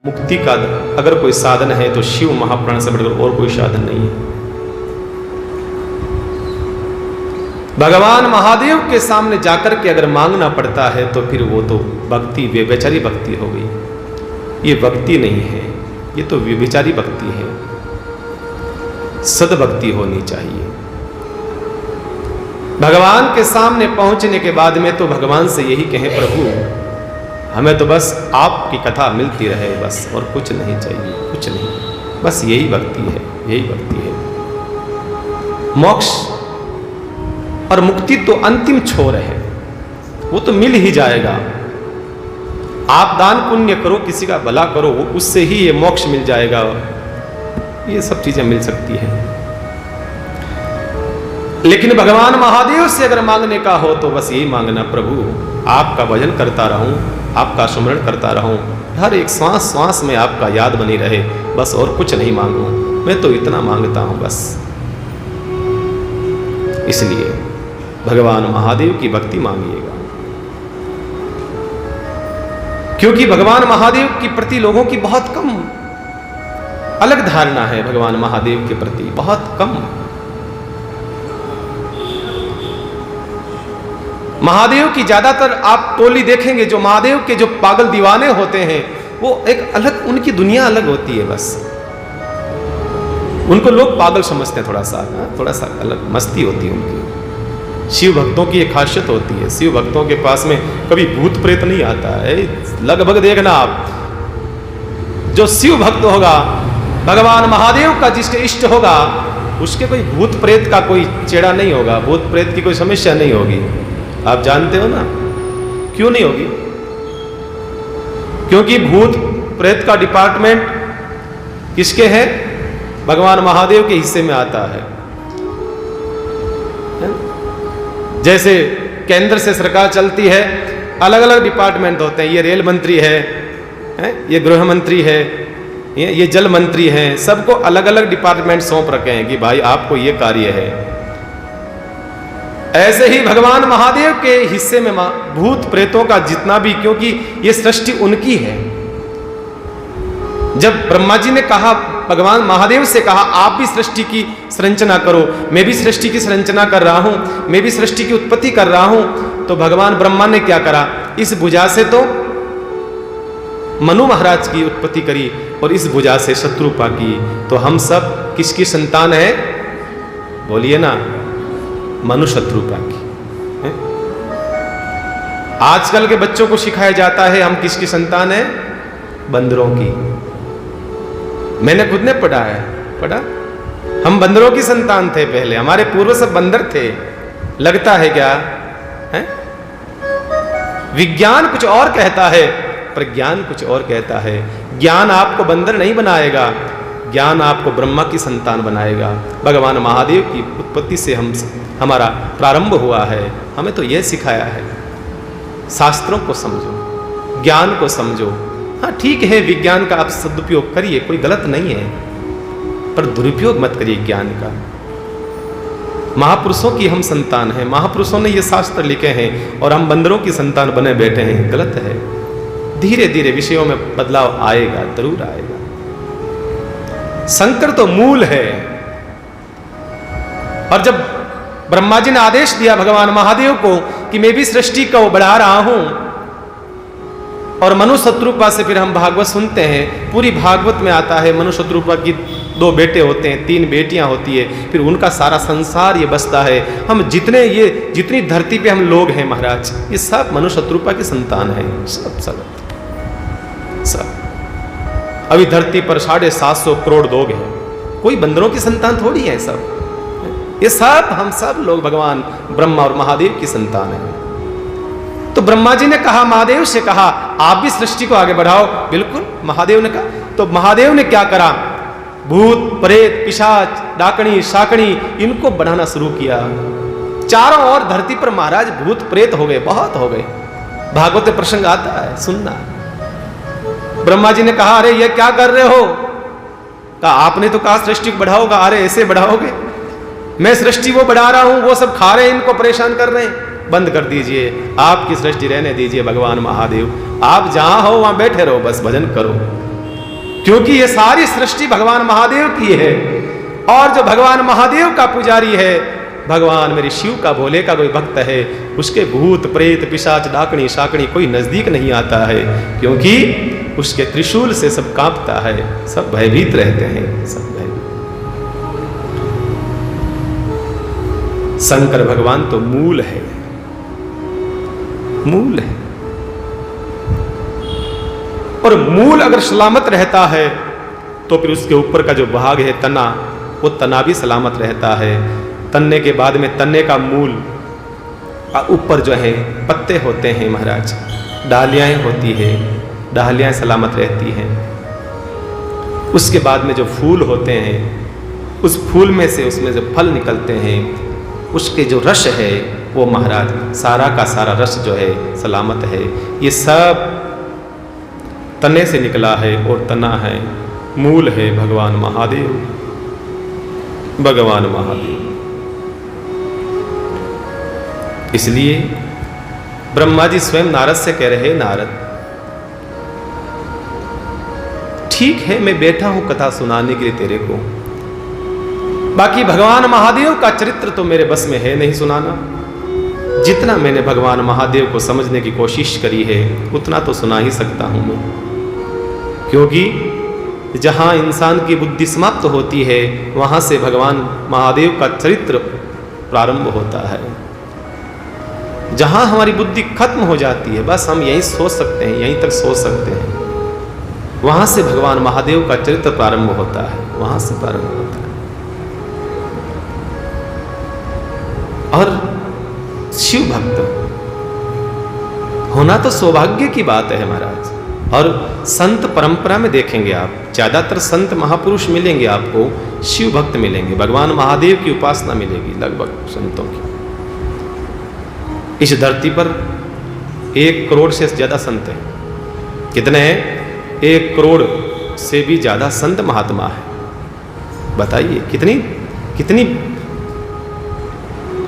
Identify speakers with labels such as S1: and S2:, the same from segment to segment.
S1: मुक्ति का अगर कोई साधन है तो शिव महापुराण से बढ़कर और कोई साधन नहीं है। भगवान महादेव के सामने जाकर के अगर मांगना पड़ता है तो फिर वो तो भक्ति व्यभिचारी भक्ति हो गई। ये भक्ति नहीं है, ये तो व्यभिचारी भक्ति है। सद्भक्ति होनी चाहिए। भगवान के सामने पहुंचने के बाद में तो भगवान से यही कहें, प्रभु हमें तो बस आपकी कथा मिलती रहे, बस और कुछ नहीं चाहिए, कुछ नहीं, बस यही भक्ति है, यही भक्ति है। मोक्ष और मुक्ति तो अंतिम छोर है, वो तो मिल ही जाएगा। आप दान पुण्य करो, किसी का भला करो, उससे ही ये मोक्ष मिल जाएगा। ये सब चीजें मिल सकती हैं। लेकिन भगवान महादेव से अगर मांगने का हो तो बस यही मांगना, प्रभु आपका भजन करता रहूं, आपका स्मरण करता रहूं, हर एक श्वास श्वास में आपका याद बनी रहे, बस और कुछ नहीं मांगूं, मैं तो इतना मांगता हूं बस। इसलिए भगवान महादेव की भक्ति मांगिएगा, क्योंकि भगवान महादेव के प्रति लोगों की बहुत कम अलग धारणा है। भगवान महादेव के प्रति बहुत कम। महादेव की ज्यादातर आप टोली देखेंगे, जो महादेव के जो पागल दीवाने होते हैं, वो एक अलग, उनकी दुनिया अलग होती है। बस उनको लोग पागल समझते हैं, थोड़ा सा अलग मस्ती होती है उनकी। शिव भक्तों की एक खासियत होती है, शिव भक्तों के पास में कभी भूत प्रेत नहीं आता है। लगभग देखना आप, जो शिव भक्त होगा, भगवान महादेव का जिसके इष्ट होगा, उसके कोई भूत प्रेत का कोई चेड़ा नहीं होगा, भूत प्रेत की कोई समस्या नहीं होगी। आप जानते हो ना क्यों नहीं होगी? क्योंकि भूत प्रेत का डिपार्टमेंट किसके है? भगवान महादेव के हिस्से में आता है। जैसे केंद्र से सरकार चलती है, अलग अलग डिपार्टमेंट होते हैं। ये रेल मंत्री है, ये गृह मंत्री है, ये जल मंत्री है, सबको अलग अलग डिपार्टमेंट सौंप रखे हैं कि भाई आपको ये कार्य है। ऐसे ही भगवान महादेव के हिस्से में भूत प्रेतों का जितना भी, क्योंकि ये सृष्टि उनकी है। जब ब्रह्मा जी ने कहा, भगवान महादेव से कहा, आप भी सृष्टि की संरचना करो, मैं भी सृष्टि की संरचना कर रहा हूं, मैं भी सृष्टि की उत्पत्ति कर रहा हूं, तो भगवान ब्रह्मा ने क्या करा? इस भुजा से तो मनु महाराज की उत्पत्ति करी और इस भुजा से शत्रुपा की। तो हम सब किसकी संतान है? बोलिए ना, मनु शत्रुपा की। आजकल के बच्चों को सिखाया जाता है हम किसकी संतान है? बंदरों की। मैंने खुद ने पढ़ा है, हम बंदरों की संतान थे पहले, हमारे पूर्व सब बंदर थे। लगता है क्या है? विज्ञान कुछ और कहता है, पर ज्ञान कुछ और कहता है। ज्ञान आपको बंदर नहीं बनाएगा, ज्ञान आपको ब्रह्मा की संतान बनाएगा। भगवान महादेव की उत्पत्ति से हमारा प्रारंभ हुआ है। हमें तो यह सिखाया है, शास्त्रों को समझो, ज्ञान को समझो। हाँ ठीक है, विज्ञान का आप सदुपयोग करिए, कोई गलत नहीं है, पर दुरुपयोग मत करिए ज्ञान का। महापुरुषों की हम संतान हैं, महापुरुषों ने ये शास्त्र लिखे हैं और हम बंदरों की संतान बने बैठे हैं, गलत है। धीरे धीरे विषयों में बदलाव आएगा, जरूर आएगा। शंकर तो मूल है। और जब ब्रह्मा जी ने आदेश दिया भगवान महादेव को कि मैं भी सृष्टि को बढ़ा रहा हूं, और मनु शत्रुपा से फिर हम भागवत सुनते हैं, पूरी भागवत में आता है मनु शत्रुपा की 2 बेटे होते हैं, 3 बेटियां होती है, फिर उनका सारा संसार ये बसता है। हम जितनी धरती पे हम लोग हैं महाराज, ये सब मनु शत्रुपा की संतान है, सब। अभी धरती पर 750 करोड़ लोग हैं, कोई बंदरों की संतान थोड़ी है सब। ये सब हम सब लोग भगवान ब्रह्मा और महादेव की संतान है। तो ब्रह्मा जी ने कहा, महादेव से कहा, आप भी सृष्टि को आगे बढ़ाओ। बिल्कुल, महादेव ने कहा। तो महादेव ने क्या करा? भूत प्रेत पिशाच डाकणी शाकणी इनको बढ़ाना शुरू किया। चारों ओर धरती पर महाराज भूत प्रेत हो गए, बहुत हो गए। भागवत में प्रसंग आता है, सुनना। ब्रह्मा जी ने कहा, अरे ये क्या कर रहे हो? कहा, आपने तो कहा सृष्टि को बढ़ाओगा, अरे ऐसे बढ़ाओगे? मैं सृष्टि वो बढ़ा रहा हूं, वो सब खा रहे हैं, इनको परेशान कर रहे हैं। बंद कर दीजिए, आपकी सृष्टि रहने दीजिए। भगवान महादेव आप जहां हो वहां बैठे रहो, बस भजन करो। क्योंकि ये सारी सृष्टि भगवान महादेव की है, और जो भगवान महादेव का पुजारी है, भगवान मेरे शिव का, भोले का कोई भक्त है, उसके भूत प्रेत पिशाच डाकनी शाकनी कोई नजदीक नहीं आता है, क्योंकि उसके त्रिशूल से सब कांपता है, सब भयभीत रहते हैं, सब भयभीत। शंकर भगवान तो मूल है, मूल है, और मूल अगर सलामत रहता है तो फिर उसके ऊपर का जो भाग है तना, वो तना भी सलामत रहता है। तन्ने के बाद में तन्ने का मूल ऊपर जो है पत्ते होते हैं महाराज, डालियाँ होती है, डालियाँ सलामत रहती हैं। उसके बाद में जो फूल होते हैं, उस फूल में से उसमें जो फल निकलते हैं, उसके जो रस है वो महाराज सारा का सारा रस जो है सलामत है। ये सब तने से निकला है, और तना है, मूल है भगवान महादेव, भगवान महादेव। इसलिए ब्रह्मा जी स्वयं नारद से कह रहे, नारद ठीक है मैं बैठा हूं कथा सुनाने के लिए तेरे को, बाकी भगवान महादेव का चरित्र तो मेरे बस में है नहीं सुनाना। जितना मैंने भगवान महादेव को समझने की कोशिश करी है उतना तो सुना ही सकता हूं मैं, क्योंकि जहां इंसान की बुद्धि समाप्त होती है वहां से भगवान महादेव का चरित्र प्रारंभ होता है। जहां हमारी बुद्धि खत्म हो जाती है, बस हम यहीं सोच सकते हैं, यहीं तक सोच सकते हैं, वहां से भगवान महादेव का चरित्र प्रारंभ होता है, वहां से प्रारंभ होता है। और शिव भक्त होना तो सौभाग्य की बात है महाराज। और संत परंपरा में देखेंगे आप, ज्यादातर संत महापुरुष मिलेंगे आपको, शिव भक्त मिलेंगे, भगवान महादेव की उपासना मिलेगी लगभग संतों की। इस धरती पर 1 करोड़ से ज्यादा संत हैं। कितने हैं? 1 करोड़ से भी ज्यादा संत महात्मा है। बताइए कितनी कितनी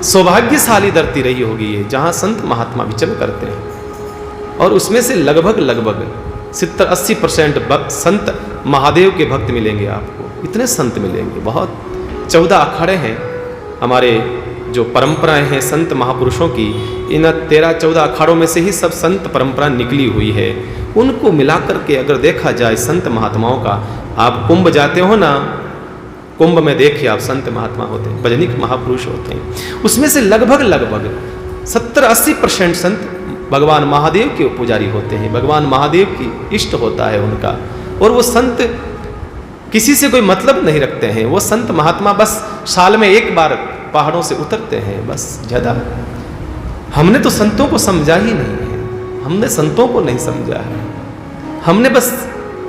S1: सौभाग्यशाली धरती रही होगी ये, जहां संत महात्मा विचरण करते हैं। और उसमें से लगभग 70-80% संत महादेव के भक्त मिलेंगे आपको, इतने संत मिलेंगे बहुत। 14 अखाड़े हैं हमारे, जो परंपराएं हैं संत महापुरुषों की, इन 13-14 अखाड़ों में से ही सब संत परंपरा निकली हुई है। उनको मिलाकर के अगर देखा जाए संत महात्माओं का, आप कुंभ जाते हो ना, कुंभ में देखिए आप संत महात्मा होते हैं, भजनिक महापुरुष होते हैं, उसमें से लगभग 70-80% संत भगवान महादेव के पुजारी होते हैं, भगवान महादेव की इष्ट होता है उनका। और वो संत किसी से कोई मतलब नहीं रखते हैं, वो संत महात्मा बस साल में 1 बार पहाड़ों से उतरते हैं, बस ज्यादा। हमने तो संतों को समझा ही नहीं है, हमने संतों को नहीं समझा है। हमने बस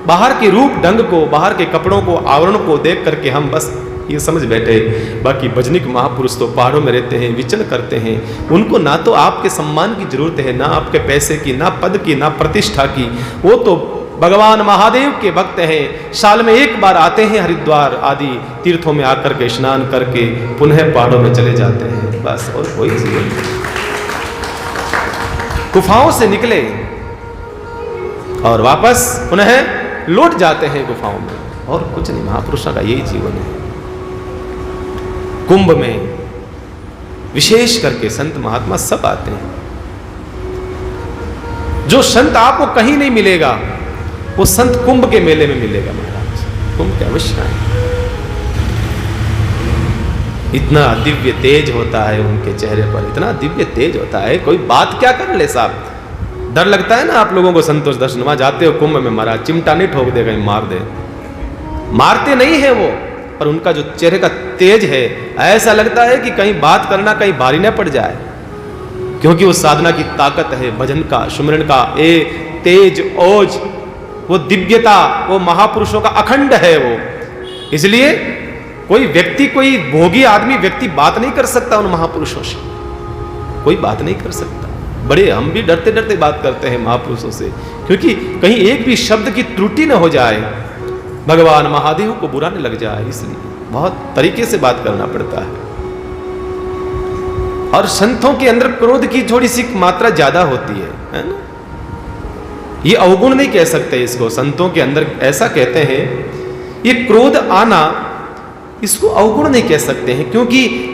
S1: बाहर के रूप ढंग को, बाहर के कपड़ों को, आवरण को देख करके हम बस ये समझ बैठे। बाकी भजनिक महापुरुष तो पहाड़ों में रहते हैं, विचरण करते हैं। उनको ना तो आपके सम्मान की जरूरत है, ना आपके पैसे की, ना पद की, ना प्रतिष्ठा की। वो तो भगवान महादेव के भक्त हैं, साल में 1 बार आते हैं, हरिद्वार आदि तीर्थों में आकर के स्नान करके पुनः पहाड़ों में चले जाते हैं, बस। और कोई जीवन नहीं। गुफाओं से निकले और वापस पुनः लौट जाते हैं गुफाओं में, और कुछ नहीं। महापुरुषों का यही जीवन है। कुंभ में विशेष करके संत महात्मा सब आते हैं। जो संत आपको कहीं नहीं मिलेगा वो संत कुंभ के मेले में मिलेगा महाराज। कुंभ के अवश्य आए। इतना दिव्य तेज होता है उनके चेहरे पर, इतना दिव्य तेज होता है, कोई बात क्या कर ले साहब। डर लगता है ना आप लोगों को संतोष दर्शन, वहां जाते हो कुंभ में महाराज, चिमटा नहीं ठोक दे, कहीं मार दे। मारते नहीं है वो, पर उनका जो चेहरे का तेज है, ऐसा लगता है कि कहीं बात करना कहीं भारी न पड़ जाए, क्योंकि वो साधना की ताकत है, भजन का, सुमिरन का तेज, ओज, वो दिव्यता, वो महापुरुषों का अखंड है वो। इसलिए कोई व्यक्ति, कोई भोगी आदमी व्यक्ति बात नहीं कर सकता उन महापुरुषों से, कोई बात नहीं कर सकता। बड़े हम भी डरते डरते बात करते हैं महापुरुषों से, क्योंकि कहीं एक भी शब्द की त्रुटि न हो जाए, भगवान महादेव को बुरा न लग जाए, इसलिए बहुत तरीके से बात करना पड़ता है। और संतों के अंदर क्रोध की थोड़ी सी मात्रा ज्यादा होती है ना। ये अवगुण नहीं कह सकते इसको, संतों के अंदर ऐसा कहते हैं, ये क्रोध आना इसको अवगुण नहीं कह सकते हैं, क्योंकि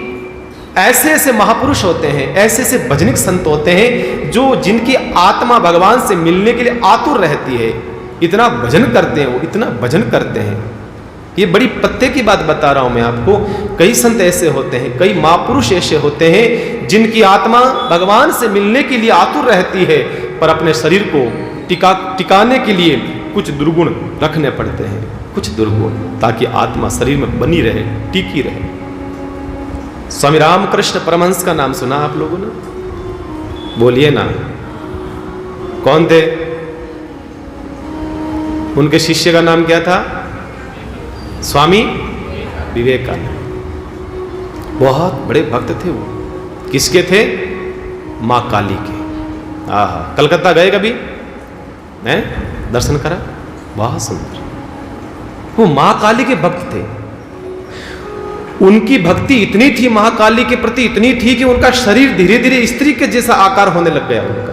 S1: ऐसे ऐसे महापुरुष होते हैं, ऐसे ऐसे भजनिक संत होते हैं जो जिनकी आत्मा भगवान से मिलने के लिए आतुर रहती है, इतना भजन करते हैं, वो इतना भजन करते हैं। ये बड़ी पत्ते की बात बता रहा हूं मैं आपको। कई संत ऐसे होते हैं, कई महापुरुष ऐसे होते हैं जिनकी आत्मा भगवान से मिलने के लिए आतुर रहती है, पर अपने शरीर को टिकाने के लिए कुछ दुर्गुण रखने पड़ते हैं, कुछ दुर्गुण, ताकि आत्मा शरीर में बनी रहे, टिकी रहे। स्वामी रामकृष्ण परमहंस का नाम सुना आप लोगों ने? बोलिए ना, कौन थे? उनके शिष्य का नाम क्या था? स्वामी विवेकानंद। बहुत बड़े भक्त थे वो। किसके थे? मां काली के। आहा, कलकत्ता गए कभी? हैं? दर्शन करा? बहुत सुंदर। वो मां काली के भक्त थे। उनकी भक्ति इतनी थी महाकाली के प्रति, इतनी थी कि उनका शरीर धीरे धीरे स्त्री के जैसा आकार होने लग गया। उनका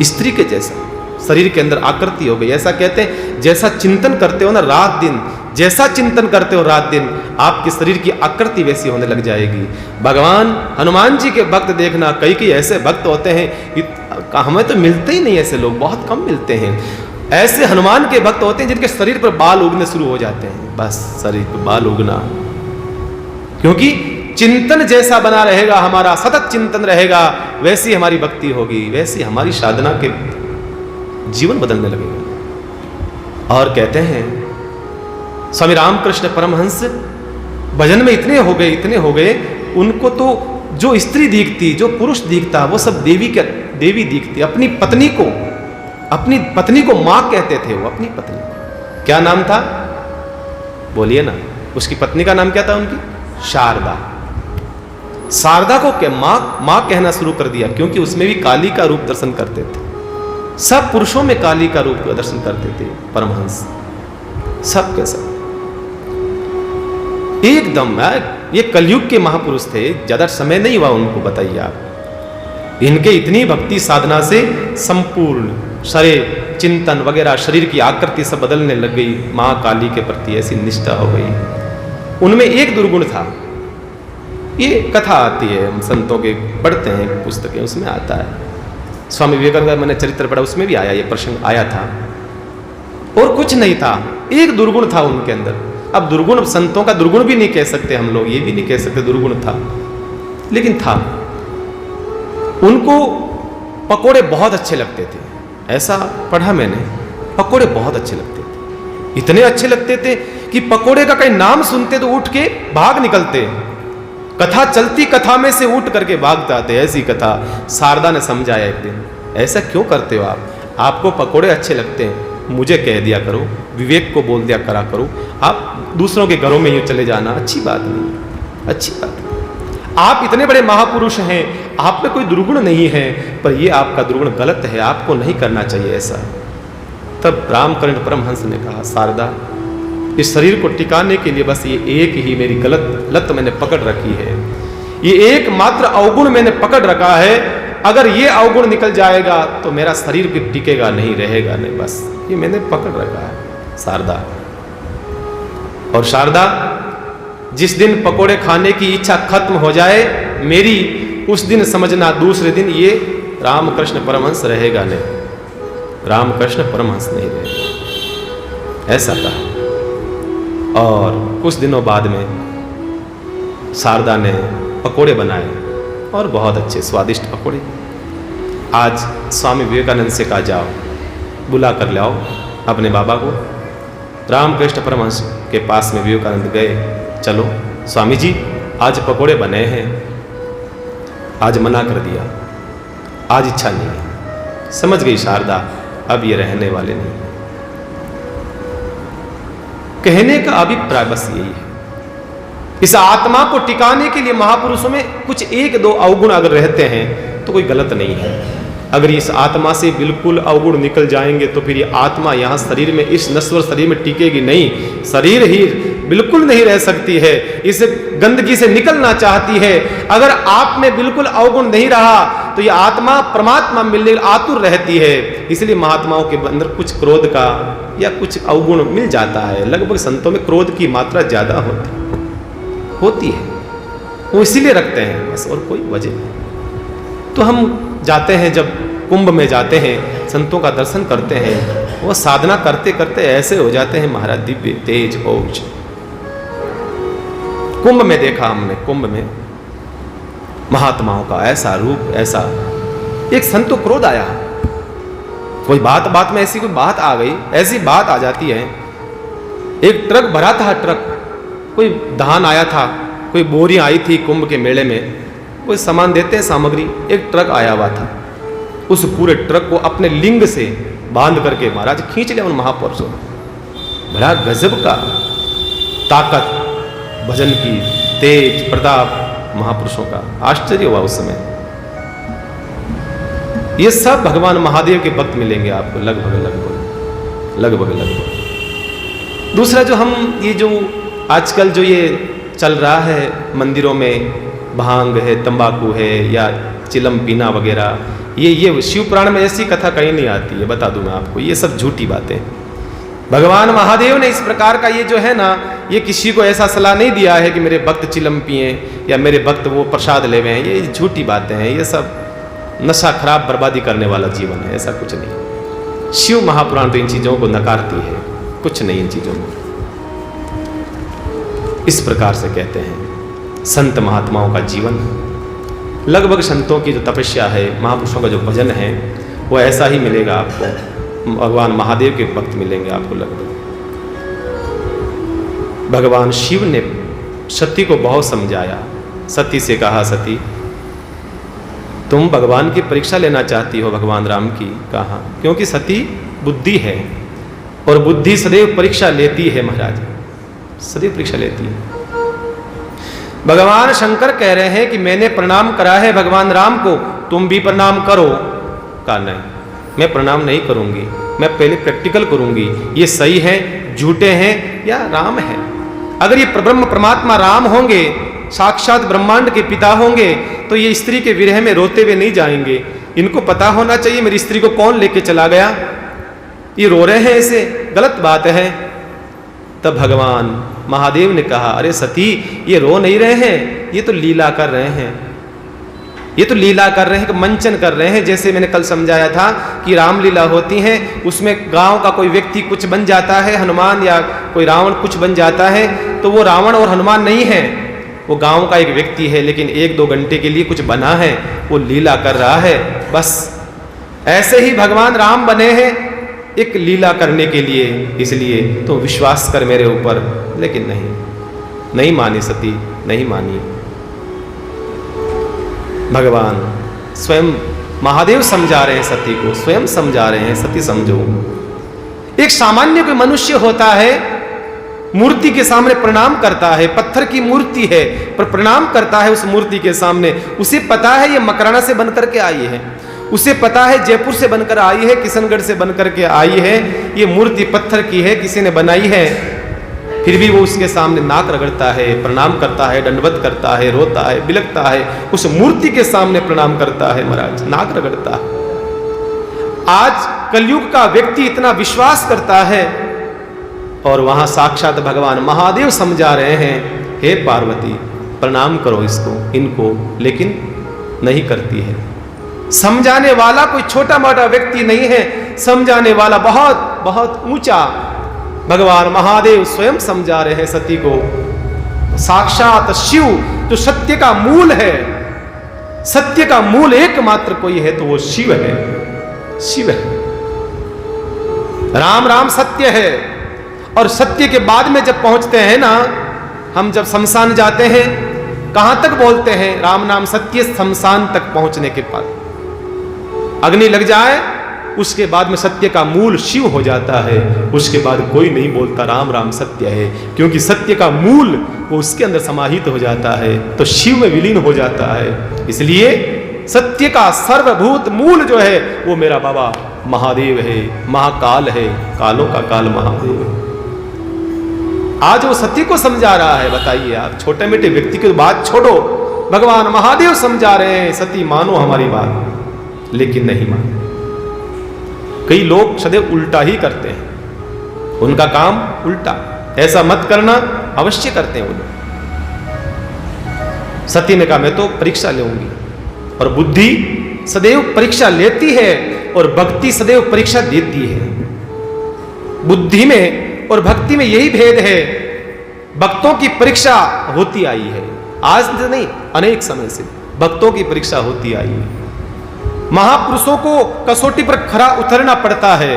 S1: स्त्री के जैसा शरीर के अंदर आकृति हो गई। ऐसा कहते हैं, जैसा चिंतन करते हो ना रात दिन, जैसा चिंतन करते हो रात दिन, आपके शरीर की आकृति वैसी होने लग जाएगी। भगवान हनुमान जी के भक्त देखना, कई ऐसे भक्त होते हैं, हमें तो मिलते ही नहीं ऐसे लोग, बहुत कम मिलते हैं। ऐसे हनुमान के भक्त होते हैं जिनके शरीर पर बाल उगने शुरू हो जाते हैं, बस शरीर पर बाल उगना, क्योंकि चिंतन जैसा बना रहेगा हमारा, सतत चिंतन रहेगा, वैसी हमारी भक्ति होगी, वैसी हमारी साधना के जीवन बदलने लगेगा। और कहते हैं स्वामी रामकृष्ण परमहंस भजन में इतने हो गए, उनको तो जो स्त्री दिखती, जो पुरुष दिखता, वो सब देवी दिखती। अपनी पत्नी को मां कहते थे वो, अपनी पत्नी। क्या नाम था? बोलिए ना। उसकी पत्नी का नाम क्या था? उनकी शारदा। शारदा को क्या मां कहना शुरू कर दिया, क्योंकि उसमें भी काली का रूप दर्शन करते थे। सब पुरुषों में काली का रूप दर्शन करते थे परमहंस, सब के सब एकदम। ये कलयुग के महापुरुष थे, ज्यादा समय नहीं हुआ उनको, बताइए आप। इनके इतनी भक्ति साधना से संपूर्ण शरीर चिंतन वगैरह, शरीर की आकृति सब बदलने लग गई, मां काली के प्रति ऐसी निष्ठा हो गई। उनमें एक दुर्गुण था, ये कथा आती है, हम संतों के पढ़ते हैं पुस्तकें, उसमें आता है। स्वामी विवेकानंद का मैंने चरित्र पढ़ा, उसमें भी आया, ये प्रसंग आया था। और कुछ नहीं था, एक दुर्गुण था उनके अंदर। अब दुर्गुण, संतों का दुर्गुण भी नहीं कह सकते हम लोग, ये भी नहीं कह सकते दुर्गुण था, लेकिन था। उनको पकोड़े बहुत अच्छे लगते थे, ऐसा पढ़ा मैंने। पकोड़े बहुत अच्छे लगते थे, इतने अच्छे लगते थे कि पकोड़े का कहीं नाम सुनते तो उठ के भाग निकलते। कथा चलती, कथा में से उठ करके भागते आते। ऐसी कथा शारदा ने समझाया एक दिन, ऐसा क्यों करते हो आप? आपको पकोड़े अच्छे लगते हैं, मुझे कह दिया करो, विवेक को बोल दिया करा करो। आप दूसरों के घरों में यूं चले जाना अच्छी बात नहीं, अच्छी बात नहीं। आप इतने बड़े महापुरुष हैं, आप में कोई दुर्गुण नहीं है, पर ये आपका दुर्गुण गलत है, आपको नहीं करना चाहिए ऐसा। तब रामकृष्ण परमहंस ने कहा, शारदा, इस शरीर को टिकाने के लिए बस ये एक ही मेरी गलत लत मैंने पकड़ रखी है, ये एकमात्र अवगुण मैंने पकड़ रखा है। अगर ये अवगुण निकल जाएगा तो मेरा शरीर भी टिकेगा नहीं, रहेगा नहीं, बस ये मैंने पकड़ रखा है शारदा। और शारदा, जिस दिन पकोड़े खाने की इच्छा खत्म हो जाए मेरी, उस दिन समझना दूसरे दिन ये रामकृष्ण परमहंस रहेगा नहीं, रामकृष्ण परमहंस नहीं रहेगा, ऐसा कहा। और कुछ दिनों बाद में शारदा ने पकोड़े बनाए, और बहुत अच्छे स्वादिष्ट पकोड़े। आज स्वामी विवेकानंद से कहा, जाओ बुला कर लाओ अपने बाबा को। रामकृष्ण परमहंस के पास में विवेकानंद गए, चलो स्वामी जी आज पकोड़े बने हैं। आज मना कर दिया, आज इच्छा नहीं है। समझ गई शारदा, अब ये रहने वाले नहीं। कहने का अभिप्राय बस यही है, इस आत्मा को टिकाने के लिए महापुरुषों में कुछ एक दो अवगुण अगर रहते हैं तो कोई गलत नहीं है। अगर इस आत्मा से बिल्कुल अवगुण निकल जाएंगे तो फिर ये आत्मा यहाँ शरीर में, इस नश्वर शरीर में टिकेगी नहीं, शरीर ही बिल्कुल नहीं रह सकती है, इस गंदगी से निकलना चाहती है। अगर आप में बिल्कुल अवगुण नहीं रहा, तो ये आत्मा परमात्मा मिलने आतुर रहती है। इसलिए महात्माओं के अंदर कुछ क्रोध का या कुछ अवगुण मिल जाता है। लगभग संतों में क्रोध की मात्रा ज्यादा होती है, वो इसीलिए रखते हैं बस, और कोई वजह नहीं। तो हम जाते हैं, जब कुंभ में जाते हैं, संतों का दर्शन करते हैं, वो साधना करते करते ऐसे हो जाते हैं महाराज, दिव्य तेज ओज। कुंभ में देखा हमने, कुंभ में महात्माओं का ऐसा रूप, ऐसा एक संत को क्रोध आया, कोई बात में ऐसी कोई बात आ गई, ऐसी बात आ जाती है। एक ट्रक भरा था, ट्रक कोई धान आया था, कोई बोरी आई थी कुंभ के मेले में, कोई सामान देते हैं सामग्री, एक ट्रक आया हुआ था। उस पूरे ट्रक को अपने लिंग से बांध करके महाराज खींच लिया उन महापुरुषों। बड़ा गजब का ताकत, भजन की तेज प्रताप महापुरुषों का, आश्चर्य हुआ उस समय। ये सब भगवान महादेव के भक्त मिलेंगे आपको, लगभग। दूसरा जो हम ये जो आजकल जो ये चल रहा है मंदिरों में, भांग है, तंबाकू है या चिलम पीना वगैरह, ये शिव पुराण में ऐसी कथा कहीं नहीं आती है, बता दूं मैं आपको, ये सब झूठी बातें। भगवान महादेव ने इस प्रकार का ये जो है ना, ये किसी को ऐसा सलाह नहीं दिया है कि मेरे भक्त चिलम पिए या मेरे भक्त वो प्रसाद लेवे हैं, ये झूठी बातें हैं। ये सब नशा खराब बर्बादी करने वाला जीवन है, ऐसा कुछ नहीं। शिव महापुराण तो इन चीजों को नकारती है, कुछ नहीं इन चीजों में। इस प्रकार से कहते हैं संत महात्माओं का जीवन, लगभग संतों की जो तपस्या है, महापुरुषों का जो भजन है, वो ऐसा ही मिलेगा आपको। भगवान महादेव के भक्त मिलेंगे आपको लगभग। भगवान शिव ने सती को बहुत समझाया। सती से कहा, सती तुम भगवान की परीक्षा लेना चाहती हो, भगवान राम की। कहा क्योंकि सती बुद्धि है और बुद्धि सदैव परीक्षा लेती है महाराज, सदैव परीक्षा लेती है। भगवान शंकर कह रहे हैं कि मैंने प्रणाम करा है भगवान राम को, तुम भी प्रणाम करो। कहा नहीं, मैं प्रणाम नहीं करूंगी, मैं पहले प्रैक्टिकल करूंगी, ये सही है, झूठे हैं या राम है। अगर ये ब्रह्म परमात्मा राम होंगे, साक्षात ब्रह्मांड के पिता होंगे, तो ये स्त्री के विरह में रोते हुए नहीं जाएंगे। इनको पता होना चाहिए मेरी स्त्री को कौन लेके चला गया, ये रो रहे हैं, ऐसे गलत बात है। तब भगवान महादेव ने कहा, अरे सती ये रो नहीं रहे हैं, ये तो लीला कर रहे हैं, ये तो लीला कर रहे हैं, मंचन कर रहे हैं। जैसे मैंने कल समझाया था कि रामलीला होती है, उसमें गांव का कोई व्यक्ति कुछ बन जाता है, हनुमान या कोई रावण कुछ बन जाता है, तो वो रावण और हनुमान नहीं है, वो गांव का एक व्यक्ति है, लेकिन 1-2 घंटे के लिए कुछ बना है, वो लीला कर रहा है बस। ऐसे ही भगवान राम बने हैं एक लीला करने के लिए, इसलिए तो विश्वास कर मेरे ऊपर। लेकिन नहीं मानी सती, नहीं मानी। भगवान स्वयं महादेव समझा रहे हैं सती को, स्वयं समझा रहे हैं, सती समझो। एक सामान्य कोई मनुष्य होता है, मूर्ति के सामने प्रणाम करता है, पत्थर की मूर्ति है पर प्रणाम करता है उस मूर्ति के सामने। उसे पता है ये मकराना से बनकर के आई है, उसे पता है जयपुर से बनकर आई है, किशनगढ़ से बनकर के आई है, ये मूर्ति पत्थर की है, किसी ने बनाई है। फिर भी वो उसके सामने नाक रगड़ता है, प्रणाम करता है, दंडवत करता है, रोता है, बिलखता है, उस मूर्ति के सामने प्रणाम करता है महाराज, नाक रगड़ता है। आज कलयुग का व्यक्ति इतना विश्वास करता है, और वहां साक्षात भगवान महादेव समझा रहे हैं, हे पार्वती प्रणाम करो इसको, इनको, लेकिन नहीं करती है। समझाने वाला कोई छोटा मोटा व्यक्ति नहीं है, समझाने वाला बहुत बहुत ऊंचा भगवान महादेव स्वयं समझा रहे हैं सती को। साक्षात शिव जो सत्य का मूल है, सत्य का मूल एकमात्र कोई है तो वो शिव है, शिव है। राम राम सत्य है, और सत्य के बाद में जब पहुंचते हैं ना, हम जब शमशान जाते हैं, कहां तक बोलते हैं राम नाम सत्य, शमशान तक पहुंचने के बाद अग्नि लग जाए, उसके बाद में सत्य का मूल शिव हो जाता है। उसके बाद कोई नहीं बोलता राम राम सत्य है, क्योंकि सत्य का मूल वो उसके अंदर समाहित हो जाता है, तो शिव में विलीन हो जाता है। इसलिए सत्य का सर्वभूत मूल जो है वो मेरा बाबा महादेव है, महाकाल है, कालों का काल महादेव है। आज वो सत्य को समझा रहा है। बताइए आप, छोटे मोटे व्यक्ति की बात छोड़ो, भगवान महादेव समझा रहे हैं, सती मानो हमारी बात, लेकिन नहीं माने। कई लोग सदैव उल्टा ही करते हैं, उनका काम उल्टा। ऐसा मत करना, अवश्य करते हैं वो लोग। सती ने कहा मैं तो परीक्षा लूंगी, और बुद्धि सदैव परीक्षा लेती है और भक्ति सदैव परीक्षा देती है। बुद्धि में और भक्ति में यही भेद है। भक्तों की परीक्षा होती आई है, आज नहीं, अनेक समय से भक्तों की परीक्षा होती आई है। महापुरुषों को कसौटी पर खरा उतरना पड़ता है,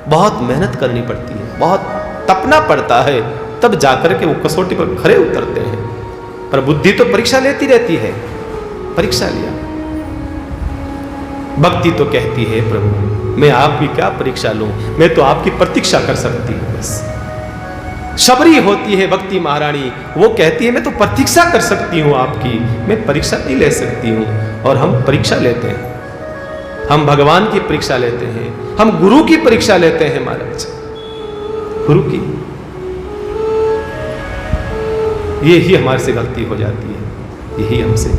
S1: बहुत मेहनत करनी पड़ती है, बहुत तपना पड़ता है, तब जाकर के वो कसौटी पर खरे उतरते हैं। पर बुद्धि तो परीक्षा लेती रहती है, परीक्षा लिया। भक्ति तो कहती है प्रभु मैं आपकी क्या परीक्षा लूं, मैं तो आपकी प्रतीक्षा कर सकती हूं बस। शबरी होती है भक्ति महारानी, वो कहती है मैं तो प्रतीक्षा कर सकती हूं आपकी, मैं परीक्षा नहीं ले सकती हूं। और हम परीक्षा लेते हैं, हम भगवान की परीक्षा लेते हैं, हम गुरु की परीक्षा लेते हैं महाराज, गुरु की। यही हमारे से गलती हो जाती है, यही हमसे।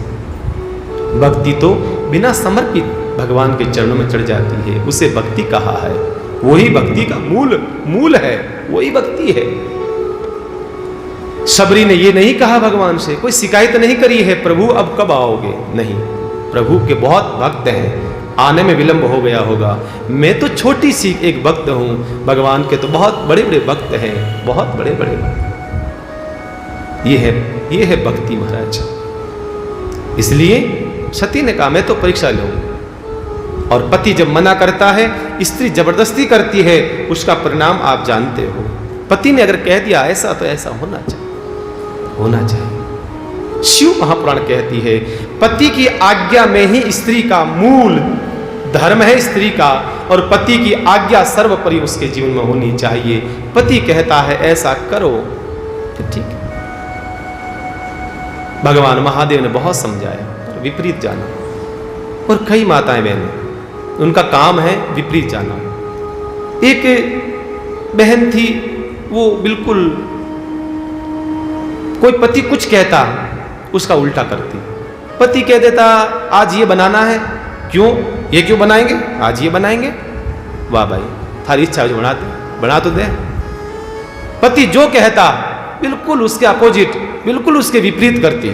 S1: भक्ति तो बिना समर्पित भगवान के चरणों में चढ़ जाती है, उसे भक्ति कहा है। वही भक्ति का मूल है, वही भक्ति है। शबरी ने ये नहीं कहा भगवान से, कोई शिकायत नहीं करी है प्रभु अब कब आओगे, नहीं। प्रभु के बहुत भक्त हैं, आने में विलंब हो गया होगा, मैं तो छोटी सी एक भक्त हूं, भगवान के तो बहुत बड़े बड़े भक्त हैं, बहुत बड़े बड़े। ये है भक्ति महाराज। इसलिए सती ने कहा मैं तो परीक्षा लूंगी। और पति जब मना करता है, स्त्री जबरदस्ती करती है, उसका परिणाम आप जानते हो। पति ने अगर कह दिया ऐसा तो ऐसा होना चाहिए। शिव महापुराण कहती है पति की आज्ञा में ही स्त्री का मूल धर्म है स्त्री का, और पति की आज्ञा सर्वोपरि उसके जीवन में होनी चाहिए। पति कहता है ऐसा करो तो ठीक है। भगवान महादेव ने बहुत समझाया, विपरीत जाना। और कई माताएं बहनें उनका काम है विपरीत जाना। एक बहन थी, वो बिल्कुल कोई पति कुछ कहता उसका उल्टा करती। पति कह देता आज ये बनाना है, क्यों ये क्यों बनाएंगे, आज ये बनाएंगे, वाह भाई थारी इच्छा है जो बना तो दे। पति जो कहता बिल्कुल उसके अपोजिट, बिल्कुल उसके विपरीत करती।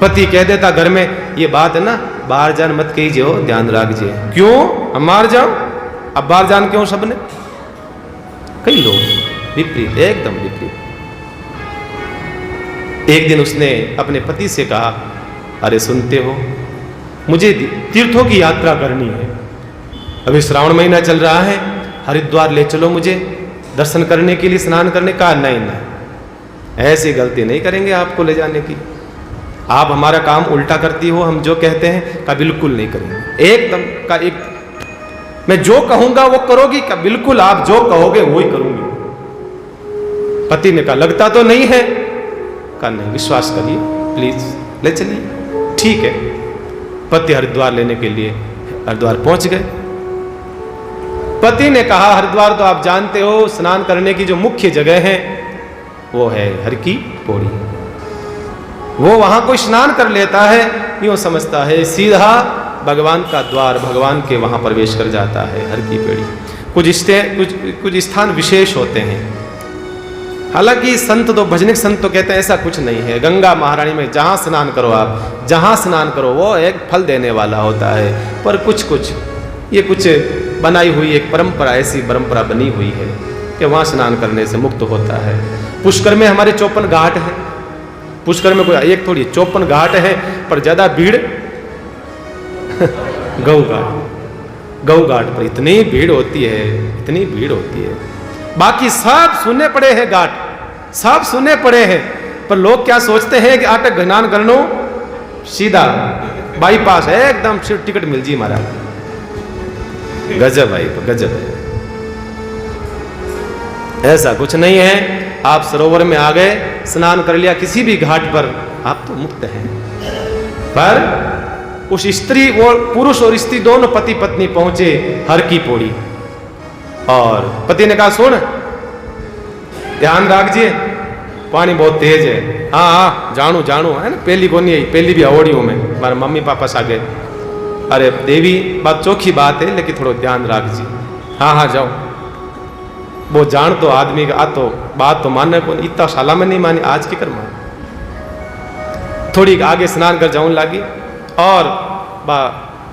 S1: पति कह देता घर में ये बात है ना, बाहर जान मत कीजिए हो, ध्यान रखिए। क्यों हम मार जाओ, अब बाहर जान क्यों सबने। कई लोग विपरीत, एकदम विपरीत। एक दिन उसने अपने पति से कहा अरे सुनते हो, मुझे तीर्थों की यात्रा करनी है, अभी श्रावण महीना चल रहा है, हरिद्वार ले चलो मुझे दर्शन करने के लिए, स्नान करने का। नहीं नहीं, ऐसी गलती नहीं करेंगे आपको ले जाने की, आप हमारा काम उल्टा करती हो, हम जो कहते हैं का बिल्कुल नहीं करेंगे, एकदम का एक, मैं जो कहूंगा वो करोगी का, बिल्कुल आप जो कहोगे वो ही करूंगी। पति ने कहा लगता तो नहीं है, कहा नहीं विश्वास करिए प्लीज ले चलिए। ठीक है, पति हरिद्वार लेने के लिए हरिद्वार पहुंच गए। पति ने कहा हरिद्वार तो आप जानते हो स्नान करने की जो मुख्य जगह है वो है हर की पौड़ी। वो वहां कोई स्नान कर लेता है, यूं समझता है सीधा भगवान का द्वार, भगवान के वहां प्रवेश कर जाता है हर की पेड़ी। कुछ स्थान विशेष होते हैं, हालांकि संत तो भजनिक संत तो कहते हैं ऐसा कुछ नहीं है। गंगा महारानी में जहां स्नान करो आप, जहां स्नान करो वो एक फल देने वाला होता है। पर कुछ ये कुछ बनाई हुई एक परंपरा, ऐसी परंपरा बनी हुई है कि वहां स्नान करने से मुक्त होता है। पुष्कर में हमारे 54 घाट है, पुष्कर में कोई एक थोड़ी 54 घाट है, पर ज्यादा भीड़ गौ घाट पर इतनी भीड़ होती है, इतनी भीड़ होती है। बाकी सब सुने पड़े हैं घाट, सब सुने पड़े हैं, पर लोग क्या सोचते हैं कि आटक स्नान करनो सीधा बाईपास है, एकदम टिकट मिल जी हमारा। गजब भाई, गजब है। ऐसा कुछ नहीं है, आप सरोवर में आ गए, स्नान कर लिया किसी भी घाट पर, आप तो मुक्त हैं। पर उस स्त्री, वो पुरुष और स्त्री दोनों पति पत्नी पहुंचे हर की पौड़ी, और पति ने कहा सुन ध्यान रखिए, पानी बहुत तेज है। हाँ हाँ जाणू जाणू है ना, पहली को नहीं आई, पहली भी आवड़ी हूँ मैं, हमारे मम्मी पापा से आगे। अरे देवी बात चौखी बात है लेकिन थोड़ा ध्यान राख जी। हाँ हाँ जाओ। वो जान तो आदमी का तो बात तो मानने को इतना साला में नहीं मानी, आज की कर मान। थोड़ी आगे स्नान कर जाऊं लागी और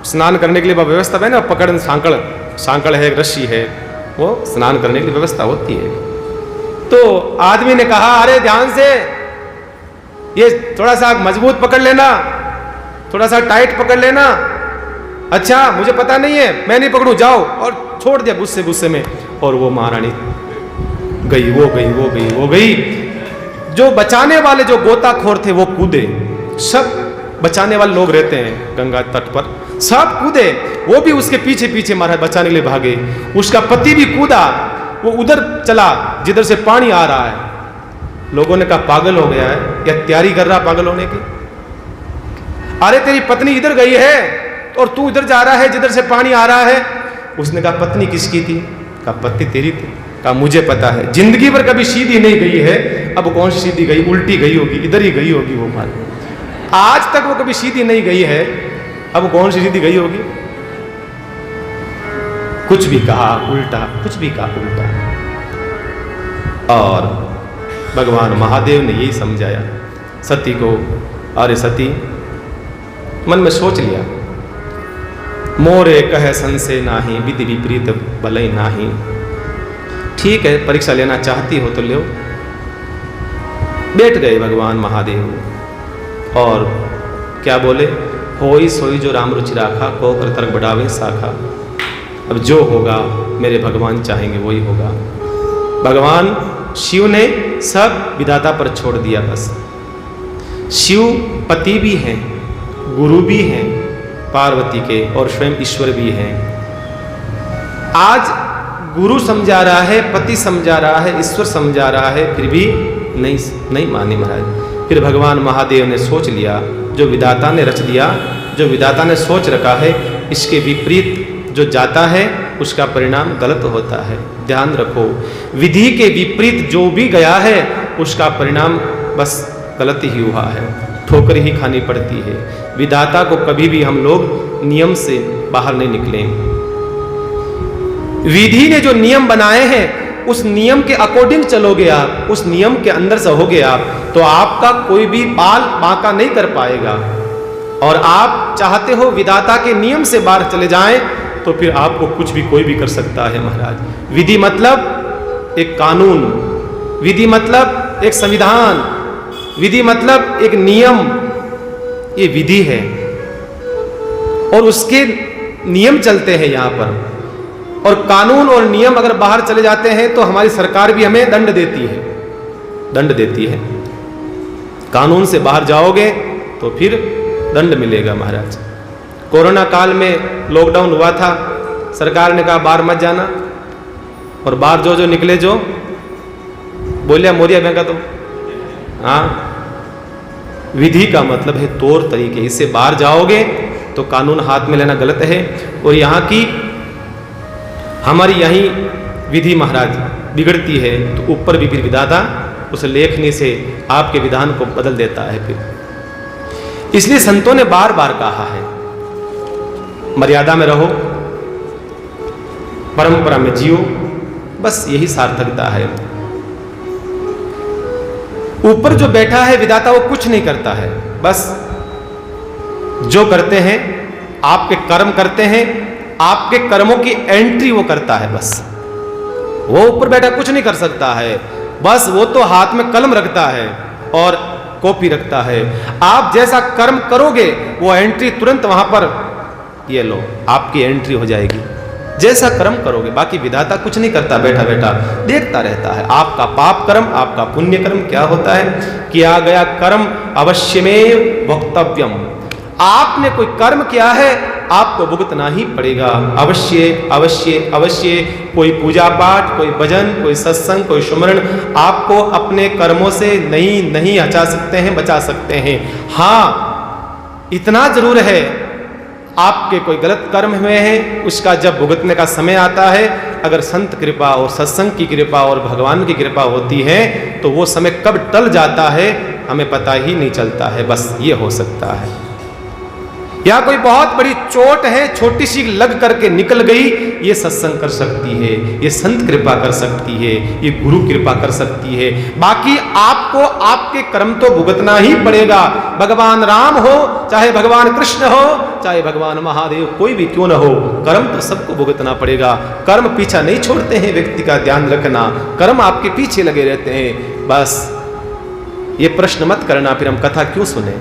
S1: स्नान करने के लिए व्यवस्था है ना, पकड़ सांकड़ सांकड़ है, रस्सी है, वो स्नान करने की व्यवस्था होती है। तो आदमी ने कहा अरे ध्यान से, ये थोड़ा सा मजबूत पकड़ लेना, थोड़ा सा टाइट पकड़ लेना। अच्छा मुझे पता नहीं है, मैं नहीं पकड़ू, जाओ। और छोड़ दिया गुस्से गुस्से में। और वो महारानी गई, वो गई, वो गई, वो गई। जो बचाने वाले जो गोताखोर थे वो कूदे, सब बचाने वाले लोग रहते हैं गंगा तट पर, सब कूदे, वो भी उसके पीछे पीछे महाराज बचाने के लिए भागे। उसका पति भी कूदा, वो उधर चला जिधर से पानी आ रहा है। लोगों ने कहा पागल हो गया है या तैयारी कर रहा पागल होने की। अरे तेरी पत्नी इधर गई है और तू इधर जा रहा है जिधर से पानी आ रहा है। उसने कहा पत्नी किसकी थी? कहा पत्नी तेरी थी। कहा मुझे पता है, जिंदगी भर कभी सीधी नहीं गई है, अब कौन सी सीधी गई, उल्टी गई होगी, इधर ही गई होगी वो मार। आज तक वो कभी सीधी नहीं गई है, अब कौन सी सीधी गई होगी। कुछ भी कहा उल्टा, कुछ भी कहा उल्टा। और भगवान महादेव ने यही समझाया सती को। अरे सती, मन में सोच लिया, मोरे कह संशय नाही, विधि विपरीत भले नाही। ठीक है, परीक्षा लेना चाहती हो तो लो। बैठ गए भगवान महादेव और क्या बोले, होई सोई जो राम रुचि राखा, को कर तर्क बढ़ावे शाखा। अब जो होगा मेरे भगवान चाहेंगे वही होगा। भगवान शिव ने सब विधाता पर छोड़ दिया। बस शिव पति भी हैं, गुरु भी हैं पार्वती के, और स्वयं ईश्वर भी हैं। आज गुरु समझा रहा है, पति समझा रहा है, ईश्वर समझा रहा है, फिर भी नहीं माने महाराज। फिर भगवान महादेव ने सोच लिया, जो विधाता ने रच दिया, जो विधाता ने सोच रखा है, इसके विपरीत जो जाता है उसका परिणाम गलत होता है। ध्यान रखो, विधि के विपरीत जो भी गया है उसका परिणाम बस गलत ही हुआ है, ठोकर ही खानी पड़ती है। विधाता को कभी भी हम लोग नियम से बाहर नहीं निकले। विधि ने जो नियम बनाए हैं उस नियम के अकॉर्डिंग चलोगे आप, उस नियम के अंदर से होगे आप, तो आपका कोई भी बाल बांका नहीं कर पाएगा। और आप चाहते हो विधाता के नियम से बाहर चले जाएं, तो फिर आपको कुछ भी कोई भी कर सकता है महाराज। विधि मतलब एक कानून, विधि मतलब एक संविधान, विधि मतलब एक नियम, ये विधि है और उसके नियम चलते हैं यहाँ पर। और कानून और नियम अगर बाहर चले जाते हैं तो हमारी सरकार भी हमें दंड देती है, दंड देती है। कानून से बाहर जाओगे तो फिर दंड मिलेगा महाराज। कोरोना काल में लॉकडाउन हुआ था, सरकार ने कहा बाहर मत जाना, और बाहर जो निकले जो बोलिया मोरिया बेंका। तो हाँ, विधि का मतलब है तौर तरीके, इससे बाहर जाओगे तो कानून हाथ में लेना गलत है। और यहाँ की हमारी यही विधि महाराज बिगड़ती है तो ऊपर भी फिर विधाता उस लेखनी से आपके विधान को बदल देता है। फिर इसलिए संतों ने बार बार कहा है, मर्यादा में रहो, परंपरा में जियो, बस यही सार्थकता है। ऊपर जो बैठा है विधाता वो कुछ नहीं करता है, बस जो करते हैं आपके कर्म करते हैं, आपके कर्मों की एंट्री वो करता है। बस वो ऊपर बैठा कुछ नहीं कर सकता है, बस वो तो हाथ में कलम रखता है और कॉपी रखता है। आप जैसा कर्म करोगे वो एंट्री तुरंत वहां पर, ये लो आपकी एंट्री हो जाएगी, जैसा कर्म करोगे। बाकी विधाता कुछ नहीं करता, बैठा बैठा देखता रहता है आपका पाप कर्म, आपका पुण्य कर्म क्या होता है। किया गया कर्म अवश्यमेव भोक्तव्यम। आपने कोई कर्म किया है आपको भुगतना ही पड़ेगा, अवश्य अवश्य अवश्य। कोई पूजा पाठ, कोई भजन, कोई सत्संग, कोई सुमरण आपको अपने कर्मों से नहीं हटा सकते हैं, बचा सकते हैं। हाँ, इतना जरूर है, आपके कोई गलत कर्म हुए हैं, उसका जब भुगतने का समय आता है, अगर संत कृपा और सत्संग की कृपा और भगवान की कृपा होती है तो वो समय कब टल जाता है हमें पता ही नहीं चलता है। बस ये हो सकता है। या कोई बहुत बड़ी चोट है, छोटी सी लग करके निकल गई, ये सत्संग कर सकती है, ये संत कृपा कर सकती है, ये गुरु कृपा कर सकती है। बाकी आपको आपके कर्म तो भुगतना ही पड़ेगा। भगवान राम हो, चाहे भगवान कृष्ण हो, चाहे भगवान महादेव, कोई भी क्यों न हो, कर्म तो सबको भुगतना पड़ेगा। कर्म पीछा नहीं छोड़ते हैं, व्यक्ति का ध्यान रखना, कर्म आपके पीछे लगे रहते हैं। बस ये प्रश्न मत करना फिर हम कथा क्यों सुने।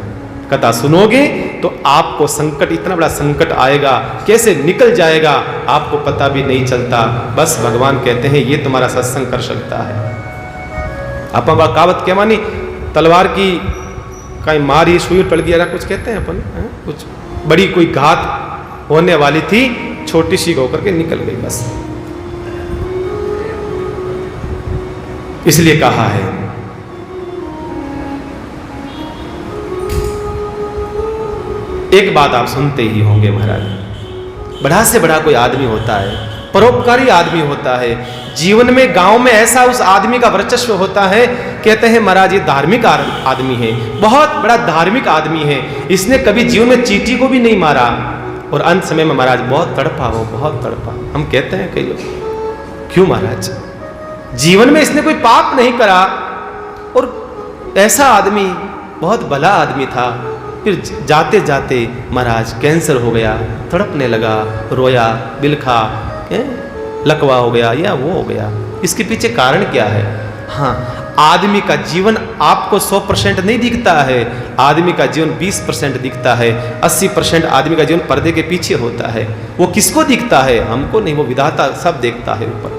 S1: कथा सुनोगे तो आपको संकट, इतना बड़ा संकट आएगा, कैसे निकल जाएगा आपको पता भी नहीं चलता। बस भगवान कहते हैं ये तुम्हारा सत्संग कर सकता है। अपन कहावत क्या मानी, तलवार की कहीं मारी सुई टल गया, कुछ कहते हैं अपन, कुछ बड़ी कोई घात होने वाली थी, छोटी सी होकर के निकल गई बस। इसलिए कहा है एक बात आप सुनते ही होंगे महाराज, बड़ा से बड़ा कोई आदमी होता है, परोपकारी आदमी होता है, जीवन में गांव में ऐसा उस आदमी का वर्चस्व होता है, कहते हैं महाराज ये धार्मिक आदमी है, बहुत बड़ा धार्मिक आदमी है, इसने कभी जीवन में चींटी को भी नहीं मारा, और अंत समय में महाराज बहुत तड़पा हो, बहुत तड़पा। हम कहते हैं कई लोग, क्यों महाराज, जीवन में इसने कोई पाप नहीं करा, और ऐसा आदमी बहुत भला आदमी था, फिर जाते जाते महाराज कैंसर हो गया, तड़पने लगा, रोया, बिलखा, लकवा हो गया या वो हो गया। इसके पीछे कारण क्या है? हाँ, आदमी का जीवन आपको 100% नहीं दिखता है, आदमी का जीवन 20% दिखता है, 80% आदमी का जीवन पर्दे के पीछे होता है। वो किसको दिखता है? हमको नहीं, वो विधाता सब देखता है ऊपर।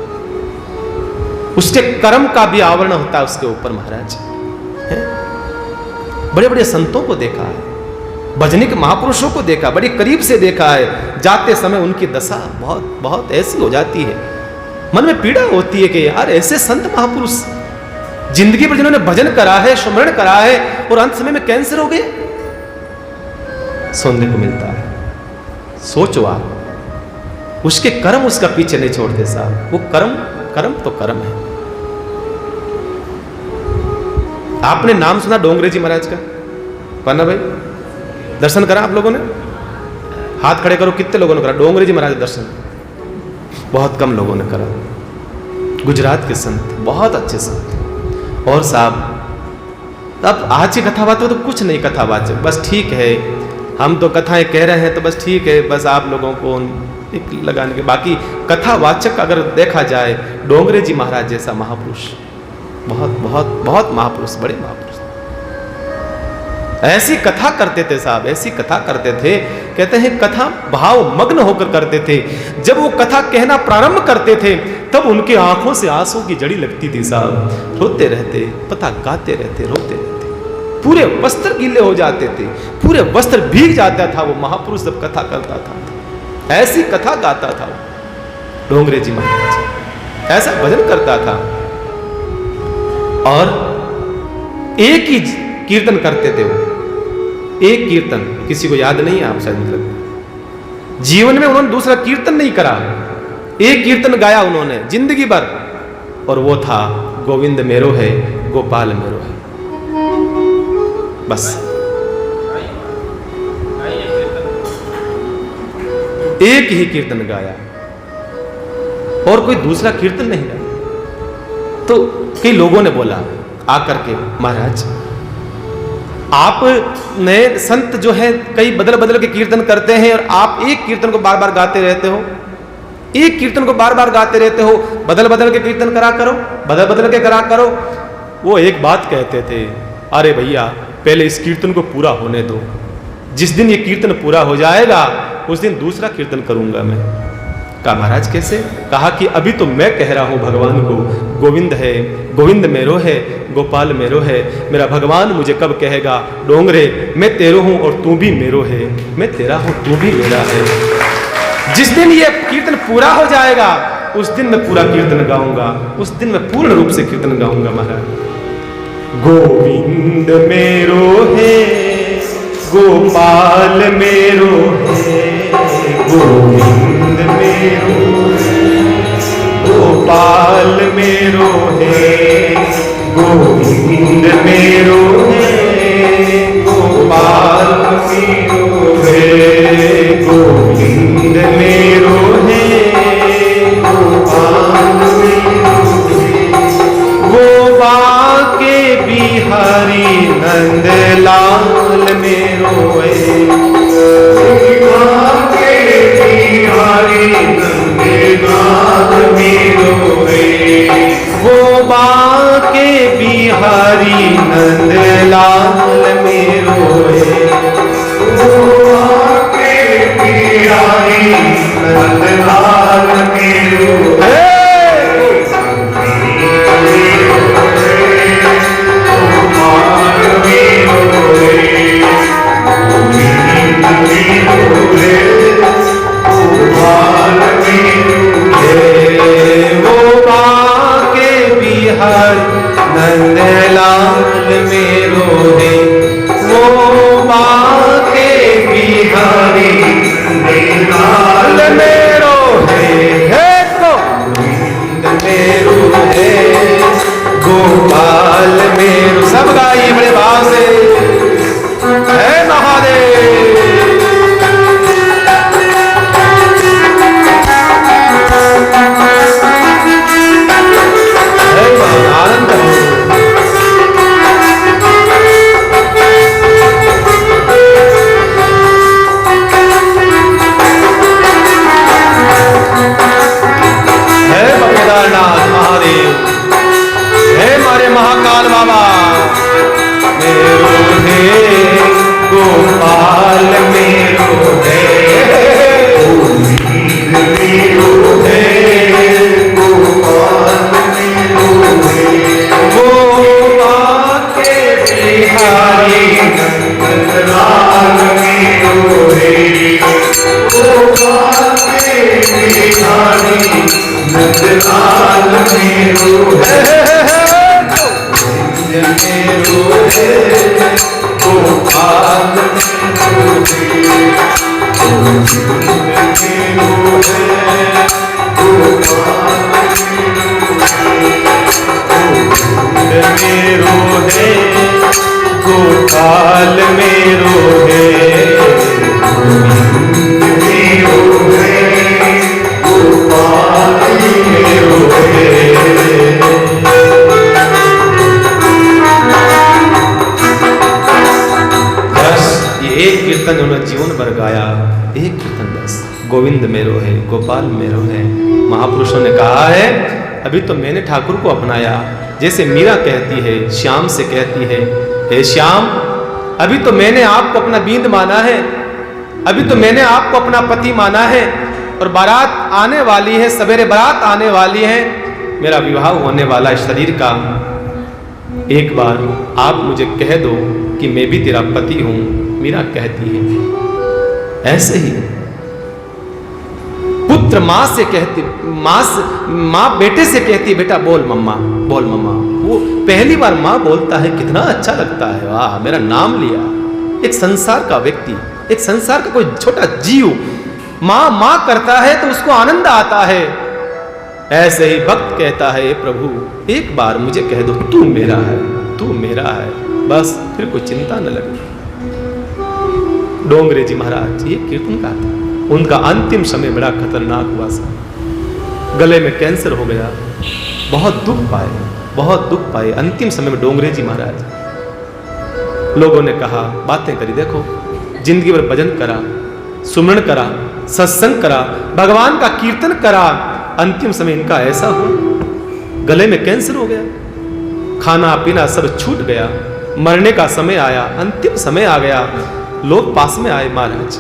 S1: उसके कर्म का भी आवरण होता है उसके ऊपर महाराज। बड़े बड़े संतों को देखा है, भजनिक महापुरुषों को देखा, बड़ी करीब से देखा है, जाते समय उनकी दशा बहुत बहुत ऐसी हो जाती है, मन में पीड़ा होती है कि यार ऐसे संत महापुरुष जिंदगी पर जिन्होंने भजन करा है, स्मरण करा है, और अंत समय में कैंसर हो गए, सुनने को मिलता है। सोचो आप, उसके कर्म उसका पीछे नहीं छोड़ते साहब। वो कर्म तो कर्म है। आपने नाम सुना डोंगरे जी महाराज का? पन्ना भाई दर्शन करा आप लोगों ने? हाथ खड़े करो, कितने लोगों ने करा डोंगरे जी महाराज दर्शन? बहुत कम लोगों ने करा। गुजरात के संत, बहुत अच्छे संत। और साहब अब आज की कथावाचक तो कुछ नहीं, कथावाचक बस ठीक है, हम तो कथाएं कह रहे हैं तो बस ठीक है, बस आप लोगों को एक लगाने के, बाकी कथावाचक अगर देखा जाए, डोंगरे जी महाराज जैसा महापुरुष, बहुत बहुत बहुत महापुरुष, बड़े महापुरुष, ऐसी कथा करते थे साहब, ऐसी कथा करते थे, कहते हैं कथा भाव मग्न होकर करते थे। जब वो कथा कहना प्रारंभ करते थे तब उनके आंखों से आंसू की जड़ी लगती थी साहब, रोते रहते, पता गाते रहते, रोते रहते, पूरे वस्त्र गीले हो जाते थे, पूरे वस्त्र भीग जाता था वो महापुरुष जब कथा करता था। ऐसी कथा गाता था वो डोंगरे जी महाराज, ऐसा भजन करता था। और एक ही कीर्तन करते थे वो, एक कीर्तन, किसी को याद नहीं है आप शायद, मतलब जीवन में उन्होंने दूसरा कीर्तन नहीं करा, एक कीर्तन गाया उन्होंने जिंदगी भर, और वो था गोविंद मेरो है, गोपाल मेरो है, बस एक ही कीर्तन गाया और कोई दूसरा कीर्तन नहीं गाया। तो कई लोगों ने बोला आकर के, महाराज आप ने संत जो है कई बदल बदल के कीर्तन करते हैं और आप एक कीर्तन को बार बार गाते रहते हो, एक कीर्तन को बार बार गाते रहते हो, बदल बदल के कीर्तन करा करो, बदल बदल के करा करो। वो एक बात कहते थे, अरे भैया पहले इस कीर्तन को पूरा होने दो, जिस दिन ये कीर्तन पूरा हो जाएगा उस दिन दूसरा कीर्तन करूंगा मैं। कहा महाराज कैसे? कहा कि अभी तो मैं कह रहा हूं भगवान को, गोविंद है, गोविंद मेरो है, गोपाल मेरो है, मेरा भगवान मुझे कब कहेगा डोंगरे मैं तेरो हूं और तू भी मेरो है, मैं तेरा हूं तू भी मेरा है। जिस दिन ये कीर्तन पूरा हो जाएगा उस दिन मैं पूरा कीर्तन गाऊंगा, उस दिन मैं पूर्ण रूप से कीर्तन गाऊंगा महाराज। गोविंद मेरो है, गोपाल मेरो है गोविंद मेरो, गोपाल मेरो है गोविंद मेरो है, गोपाल मेरो है गोविंद मेरो है, गोपाल मेरो है। गोवा के बिहारी नंद लाल मेरो है, गोवा के बिहारी नंद लाल मेरो है, गोवा के बिहारी नंद लाल मेरो है, गोवा के बिहारी नंद लाल मेरो है। नंद लाल मेरो है, वो बाके बिहारी नंद लाल मेरो है गोविंद मेरो है, गोपाल मेरो। सब गाइए बड़े भाव से, है महादेव। महाकाल बाबा मेरो है गोपाल मेरो है, गोविंद मेरो है गोपाल मेरो है, गोवा के बिहारी नंद लाल मेरो है, गोवा के बिहारी नंद लाल मेरो है, मेरो है गोपाल मेरो है, गोविंद मेरो है गोपाल मेरो है, गोपाल मेरो है, गोविंद मेरो है गोपाल मेरो है। एक कीर्तन उन्होंने जीवन भर गाया, एक कीर्तन बस। गोविंद मेरो है गोपाल मेरो है। महापुरुषों ने कहा है अभी तो मैंने ठाकुर को अपनाया, जैसे मीरा कहती है श्याम से कहती है, हे श्याम अभी तो मैंने आपको अपना बींद माना है, अभी तो मैंने आपको अपना पति माना है, और बारात आने वाली है, सवेरे बारात आने वाली है, मेरा विवाह होने वाला है शरीर का। एक बार आप मुझे कह दो कि मैं भी तेरा पति हूं। मीरा कहती है ऐसे ही पुत्र मां से कहती, मां बेटे से कहती बेटा बोल मम्मा बोल मम्मा। वो पहली बार मां बोलता है, कितना अच्छा लगता है, वाह मेरा नाम लिया। एक संसार का व्यक्ति, एक संसार का कोई छोटा जीव मां करता है तो उसको आनंद आता है। ऐसे ही भक्त कहता है प्रभु एक बार मुझे कह दो तू मेरा है, तू मेरा है, बस फिर कोई चिंता न लगे। डोंगरे जी महाराज ये कीर्तन का था, उनका अंतिम समय बड़ा खतरनाक हुआ सा, गले में कैंसर हो गया, बहुत दुख पाए, बहुत दुख पाए। अंतिम समय में डोंगरे जी महाराज लोगों ने कहा, बातें करी, देखो जिंदगी भर भजन करा, सुमरण करा, सत्संग करा, भगवान का कीर्तन करा, अंतिम समय इनका ऐसा हुआ, गले में कैंसर हो गया, खाना पीना सब छूट गया, मरने का समय आया, अंतिम समय आ गया। लोग पास में आए, महाराज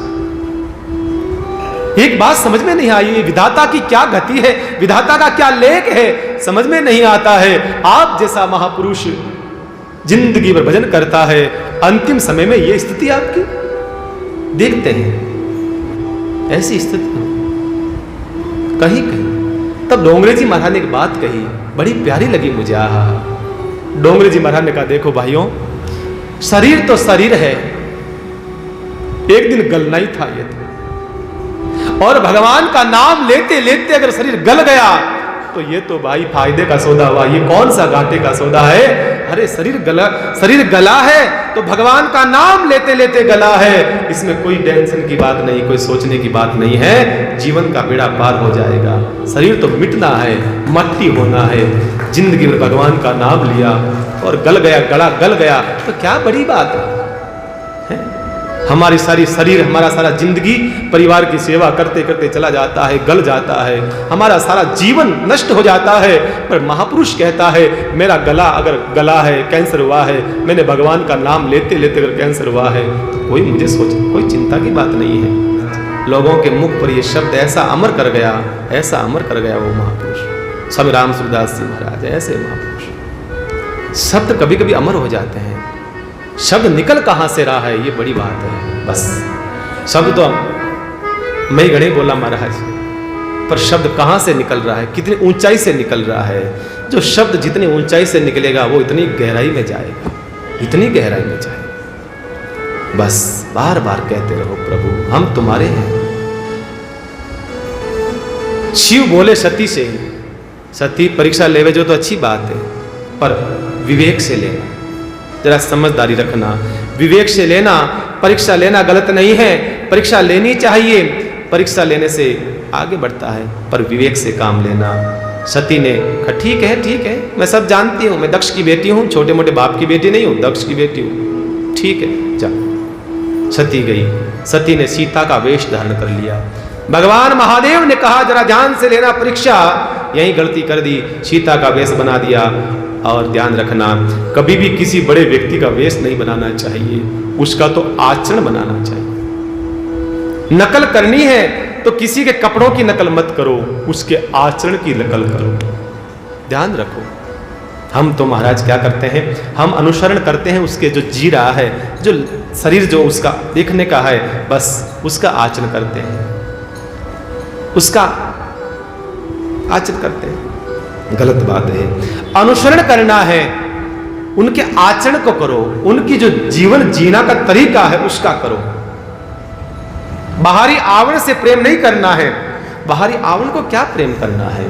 S1: एक बात समझ में नहीं आई, विधाता की क्या गति है, विधाता का क्या लेख है, समझ में नहीं आता है। आप जैसा महापुरुष जिंदगी भर भजन करता है, अंतिम समय में यह स्थिति आपकी देखते हैं, ऐसी स्थिति कहीं कहीं। तब डोंगरे जी महाराज ने एक बात कही, बड़ी प्यारी लगी मुझे। डोंगरे जी महाराज ने कहा, देखो भाइयों, शरीर तो शरीर है, एक दिन गलना ही था ये तो। और भगवान का नाम लेते लेते अगर शरीर गल गया तो ये तो भाई फायदे का सौदा हुआ। ये कौन सा घाटे का सौदा है? अरे शरीर गला है तो भगवान का नाम लेते लेते गला है। इसमें कोई टेंशन की बात नहीं, कोई सोचने की बात नहीं है। जीवन का बेड़ा पार हो जाएगा। शरीर तो मिटना है, मट्टी होना है। जिंदगी में भगवान का नाम लिया और गल गया, गला गल गया तो क्या बड़ी बात है? हमारी सारी शरीर, हमारा सारा जिंदगी परिवार की सेवा करते करते चला जाता है, गल जाता है, हमारा सारा जीवन नष्ट हो जाता है। पर महापुरुष कहता है मेरा गला अगर गला है, कैंसर हुआ है, मैंने भगवान का नाम लेते लेते अगर कैंसर हुआ है तो कोई मुझे कोई चिंता की बात नहीं है। लोगों के मुख पर ये शब्द ऐसा अमर कर गया, ऐसा अमर कर गया वो महापुरुष स्वामी राम सूरदास जी महाराज। ऐसे महापुरुष शब्द कभी कभी अमर हो जाते हैं। शब्द निकल कहां से रहा है ये बड़ी बात है। बस शब्द तो मैं गणे बोला महाराज, पर शब्द कहां से निकल रहा है, कितनी ऊंचाई से निकल रहा है। जो शब्द जितनी ऊंचाई से निकलेगा वो इतनी गहराई में जाएगा, इतनी गहराई में जाएगा। बस बार बार कहते रहो प्रभु हम तुम्हारे हैं। शिव बोले सती से, सती परीक्षा लेवे जो तो अच्छी बात है, पर विवेक से लेना, जरा समझदारी रखना, विवेक से लेना। परीक्षा लेना गलत नहीं है, परीक्षा लेनी चाहिए, परीक्षा लेने से आगे बढ़ता है, पर विवेक से काम लेना। सती ने कहा ठीक है मैं सब जानती हूं, मैं दक्ष की बेटी हूं, छोटे मोटे बाप की बेटी नहीं हूं, दक्ष की बेटी हूं, ठीक है जा। सती गई। सती ने सीता का वेश धारण कर लिया। भगवान महादेव ने कहा जरा ध्यान से लेना परीक्षा, यही गलती कर दी, सीता का वेश बना दिया। और ध्यान रखना कभी भी किसी बड़े व्यक्ति का वेश नहीं बनाना चाहिए, उसका तो आचरण बनाना चाहिए। नकल करनी है तो किसी के कपड़ों की नकल मत करो, उसके आचरण की नकल करो। ध्यान रखो। हम तो महाराज क्या करते हैं, हम अनुसरण करते हैं उसके, जो जी रहा है, जो शरीर जो उसका देखने का है, बस उसका आचरण करते हैं, उसका आचरण करते हैं। गलत बात है। अनुसरण करना है, उनके आचरण को करो, उनकी जो जीवन जीना का तरीका है उसका करो। बाहरी आवरण से प्रेम नहीं करना है। बाहरी आवरण को क्या प्रेम करना है?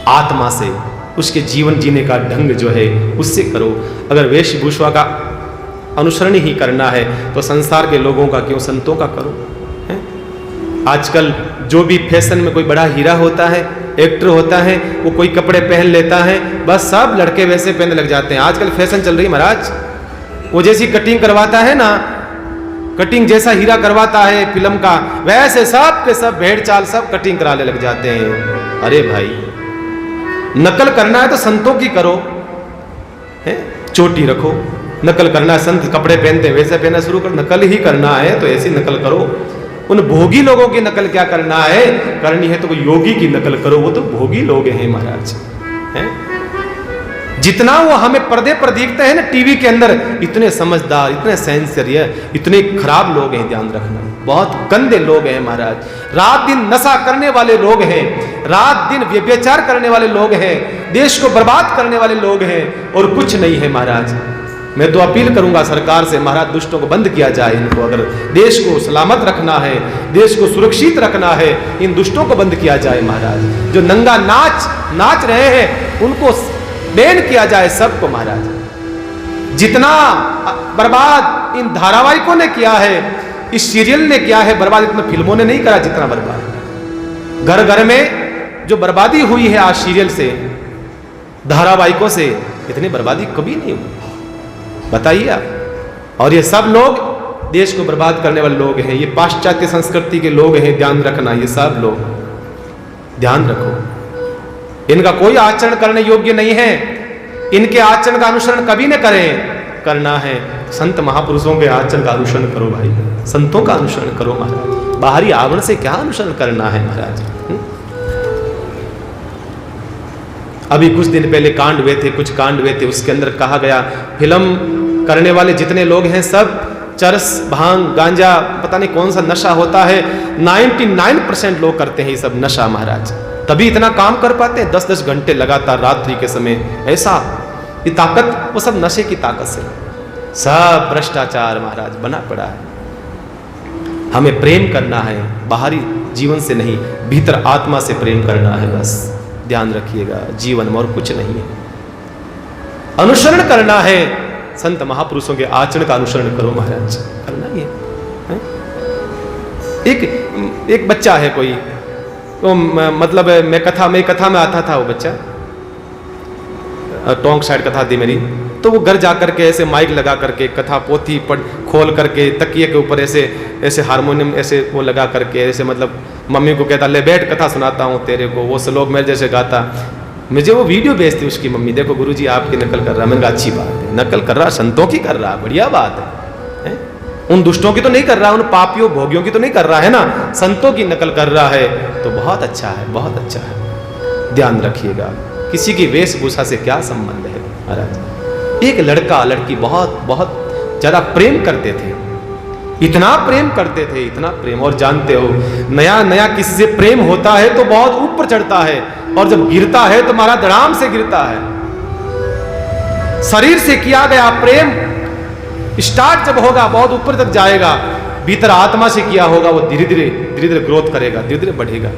S1: आत्मा से, उसके जीवन जीने का ढंग जो है उससे करो। अगर वेशभूषा का अनुसरण ही करना है तो संसार के लोगों का क्यों, संतों का करो। है? आजकल जो भी फैशन में कोई बड़ा हीरा होता है, एक्टर होता है, वो कोई कपड़े पहन लेता है, बस सब लड़के वैसे पहनने लग जाते हैं। आजकल फैशन चल रही है महाराज। वो जैसी कटिंग करवाता है ना, कटिंग जैसा हीरा करवाता है फिल्म का, वैसे सब के सब भेड़ चाल सब कटिंग कराने लग जाते हैं। अरे भाई नकल करना है तो संतों की करो, है? चोटी रखो, नकल करना है, संत कपड़े पहनते हैं वैसे पहनना शुरू कर। नकल ही करना है तो ऐसी नकल करो। उन भोगी लोगों की नकल क्या करना है, करनी है तो कोई योगी की नकल करो, वो तो भोगी लोग हैं महाराज। हैं? जितना वो हमें पर्दे पर दिखते हैं ना टीवी के अंदर, इतने समझदार, इतने सेंसियर, इतने खराब लोग हैं। ध्यान रखना, बहुत गंदे लोग हैं महाराज। रात दिन नशा करने वाले लोग हैं, रात दिन व्यभिचार करने वाले लोग हैं, देश को बर्बाद करने वाले लोग हैं, और कुछ नहीं है महाराज। मैं तो अपील करूंगा सरकार से, महाराज दुष्टों को बंद किया जाए। इनको अगर देश को सलामत रखना है, देश को सुरक्षित रखना है, इन दुष्टों को बंद किया जाए महाराज। जो नंगा नाच रहे हैं उनको बैन किया जाए सबको महाराज। जितना बर्बाद इन धारावाहिकों ने किया है, इस सीरियल ने किया है बर्बाद, इतना फिल्मों ने नहीं करा जितना बर्बाद। घर घर में जो बर्बादी हुई है आज सीरियल से, धारावाहिकों से, इतनी बर्बादी कभी नहीं हुई, बताइए आप। और ये सब लोग देश को बर्बाद करने वाले लोग हैं, ये पाश्चात्य संस्कृति के लोग हैं। ध्यान रखना, ये सब लोग ध्यान रखो, इनका कोई आचरण करने योग्य नहीं है। इनके आचरण का अनुसरण कभी न करें। करना है संत महापुरुषों के आचरण का अनुसरण करो भाई, संतों का अनुसरण करो महाराज। बाहरी आवरण से क्या अनुसरण करना है महाराज। अभी कुछ दिन पहले कांड हुए थे, कुछ कांड हुए थे, उसके अंदर कहा गया फिल्म करने वाले जितने लोग हैं सब चरस, भांग, गांजा, पता नहीं कौन सा नशा होता है, 99% लोग करते हैं ये सब नशा महाराज। तभी इतना काम कर पाते हैं 10-10 घंटे लगातार रात्रि के समय। ऐसा ये ताकत, वो सब नशे की ताकत से, सब भ्रष्टाचार महाराज बना पड़ा है। हमें प्रेम करना है, बाहरी जीवन से नहीं, भीतर आत्मा से प्रेम करना है। बस ध्यान रखिएगा, जीवन में और कुछ नहीं है। अनुसरण करना है, संत महापुरुषों के आचरण का अनुसरण करो महाराज, करना ही है। एक बच्चा है कोई, तो मतलब मैं कथा में आता था वो बच्चा, टोंक साइड कथा थी मेरी, तो वो घर जा करके ऐसे माइक लगा करके कथा पोथी पढ़ खोल करके तकिए के ऊपर ऐसे ऐसे हारमोनियम ऐसे वो लगा करके ऐसे मतलब मम्मी को कहता ले बैठ कथा सुनाता हूँ तेरे को, वो श्लोक मेरे जैसे गाता। मुझे वो वीडियो भेजती उसकी मम्मी, देखो गुरुजी आपकी नकल कर रहा। मैंने कहा अच्छी बात है, नकल कर रहा संतों की कर रहा, बढ़िया बात है? उन दुष्टों की तो नहीं कर रहा, उन पापियों भोगियों की तो नहीं कर रहा है ना, संतों की नकल कर रहा है, तो बहुत अच्छा है, बहुत अच्छा है। ध्यान रखिएगा, किसी की वेशभूषा से क्या संबंध है महाराज। एक लड़का लड़की बहुत बहुत ज्यादा प्रेम करते थे, इतना प्रेम करते थे, इतना प्रेम। और जानते हो नया नया किसी से प्रेम होता है तो बहुत ऊपर चढ़ता है, और जब गिरता है तो महाराज धड़ाम से गिरता है। शरीर से किया गया प्रेम स्टार्ट जब होगा बहुत ऊपर तक जाएगा, भीतर आत्मा से किया होगा वो धीरे धीरे ग्रोथ करेगा, धीरे धीरे बढ़ेगा।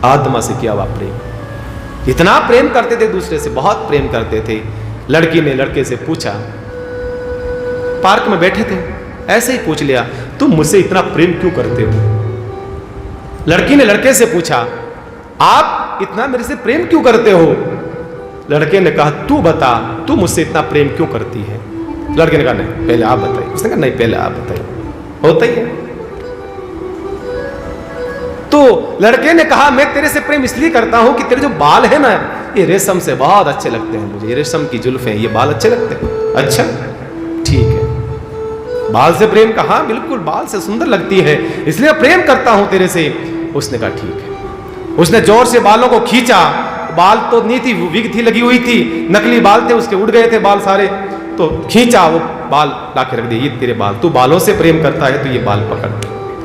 S1: आत्मा से किया हुआ प्रेम, इतना प्रेम करते थे दूसरे से, बहुत प्रेम करते थे। लड़की ने लड़के से पूछा, पार्क में बैठे थे, ऐसे ही पूछ लिया, तुम मुझसे इतना प्रेम क्यों करते हो? लड़की ने लड़के से पूछा, आप इतना मेरे से प्रेम क्यों करते हो? लड़के ने कहा, तू बता, तू मुझसे इतना प्रेम क्यों करती है? लड़के ने कहा, नहीं पहले आप बताइए। उसने कहा, नहीं पहले आप बताइए। होता ही है। तो लड़के ने कहा, मैं तेरे से प्रेम इसलिए करता हूं कि तेरे जो बाल है ना, ये रेशम से बहुत अच्छे लगते हैं मुझे, ये रेशम की जुल्फें, ये बाल अच्छे लगते हैं। अच्छा ठीक है, बाल से प्रेम का? हाँ बिल्कुल, बाल से सुंदर लगती है, इसलिए प्रेम करता हूं तेरे से। उसने कहा ठीक है। उसने जोर से बालों को खींचा, बाल तो नहीं थी, विग थी लगी हुई थी, नकली बाल थे उसके, उड़ गए थे बाल सारे। तो खींचा, वो बाल लाके रख दिए, ये तेरे बाल, तू बालों से प्रेम करता है तो ये बाल पकड़।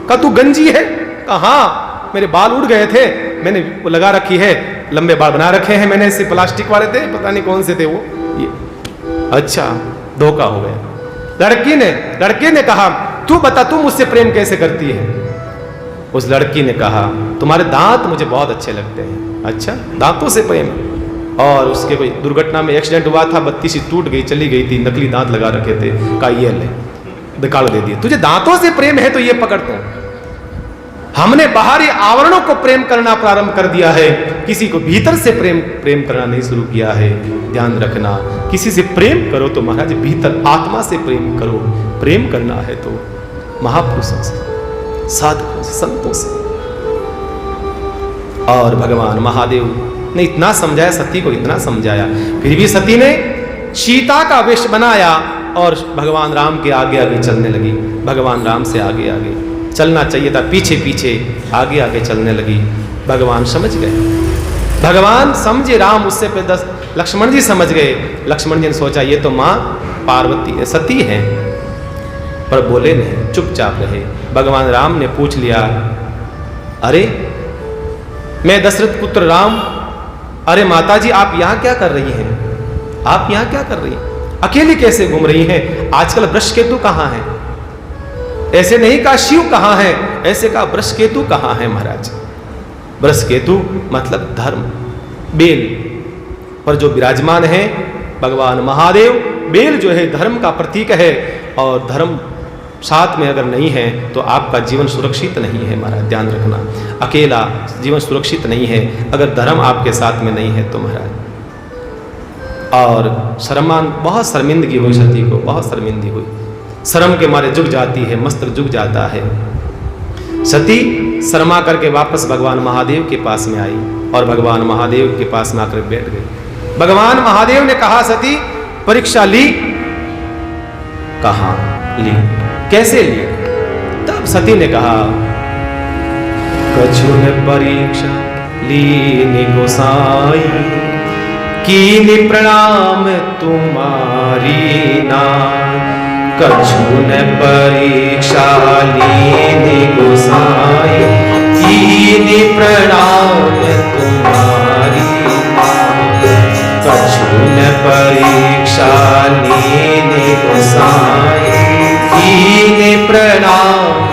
S1: कहा तू गंजी है? कहा हाँ, मेरे बाल उड़ गए थे, मैंने वो लगा रखी है, लंबे बाल बना रखे हैं मैंने, ऐसे प्लास्टिक वाले थे, पता नहीं कौन से थे वो, ये। अच्छा, धोखा हो गया। लड़के ने कहा, तू बता, तू मुझसे प्रेम कैसे करती है? उस लड़की ने कहा, तुम्हारे दांत मुझे बहुत अच्छे लगते हैं। अच्छा, दांतों से प्रेम? और उसके कोई दुर्घटना में एक्सीडेंट हुआ था, बत्ती सी टूट गई, चली गई थी, नकली दांत लगा रखे थे। कहा ये ले, निकाल दे दिए। तुझे दांतों से प्रेम है तो ये पकड़ते हैं। हमने बाहरी आवरणों को प्रेम करना प्रारंभ कर दिया है, किसी को भीतर से प्रेम करना नहीं शुरू किया है। ध्यान रखना, किसी से प्रेम करो तो महाराज भीतर आत्मा से प्रेम करो। प्रेम करना है तो महापुरुषों से, साधुओं से, संतों से। और भगवान महादेव ने इतना समझाया, सती को इतना समझाया, फिर भी सती ने सीता का वेश बनाया और भगवान राम के आगे आगे चलने लगी। भगवान राम से आगे आगे चलना चाहिए था, पीछे पीछे आगे आगे चलने लगी। भगवान समझ गए, भगवान समझे, राम उससे पे 10 लक्ष्मण जी समझ गए। लक्ष्मण जी ने सोचा ये तो माँ पार्वती सती है, पर बोले नहीं, चुपचाप रहे। भगवान राम ने पूछ लिया, अरे मैं दशरथ पुत्र राम, अरे माता जी आप यहां क्या कर रही हैं? आप यहां क्या कर रही हैं? अकेली कैसे घूम रही हैं? आजकल वृषकेतु कहां है? ऐसे नहीं कहा शिव कहां है, ऐसे कहा वृषकेतु कहां है महाराज। वृषकेतु मतलब धर्म, बेल पर जो विराजमान है भगवान महादेव। बेल जो है धर्म का प्रतीक है, और धर्म साथ में अगर नहीं है तो आपका जीवन सुरक्षित नहीं है महाराज। ध्यान रखना, अकेला जीवन सुरक्षित नहीं है अगर धर्म आपके साथ में नहीं है तो महाराज। और बहुत शर्मिंदगी हुई सती को, बहुत शर्मिंदगी हुई, शर्म के मारे झुक जाती है, मस्तक झुक जाता है। सती शर्मा करके वापस भगवान महादेव के पास में आई और भगवान महादेव के पास में आकर बैठ गई। भगवान महादेव ने कहा, सती परीक्षा ली? कहा ली, कैसे ली? तब सती ने कहा, कछु ने परीक्षा लीनी गोसाई, कीनी प्रणाम तुम्हारी नाई। कछु ने परीक्षा लीनी गोसाई, कीनी प्रणाम तुम्हारी नाई। कछु ने परीक्षा लीनी गोसाई, कीनी प्रणाम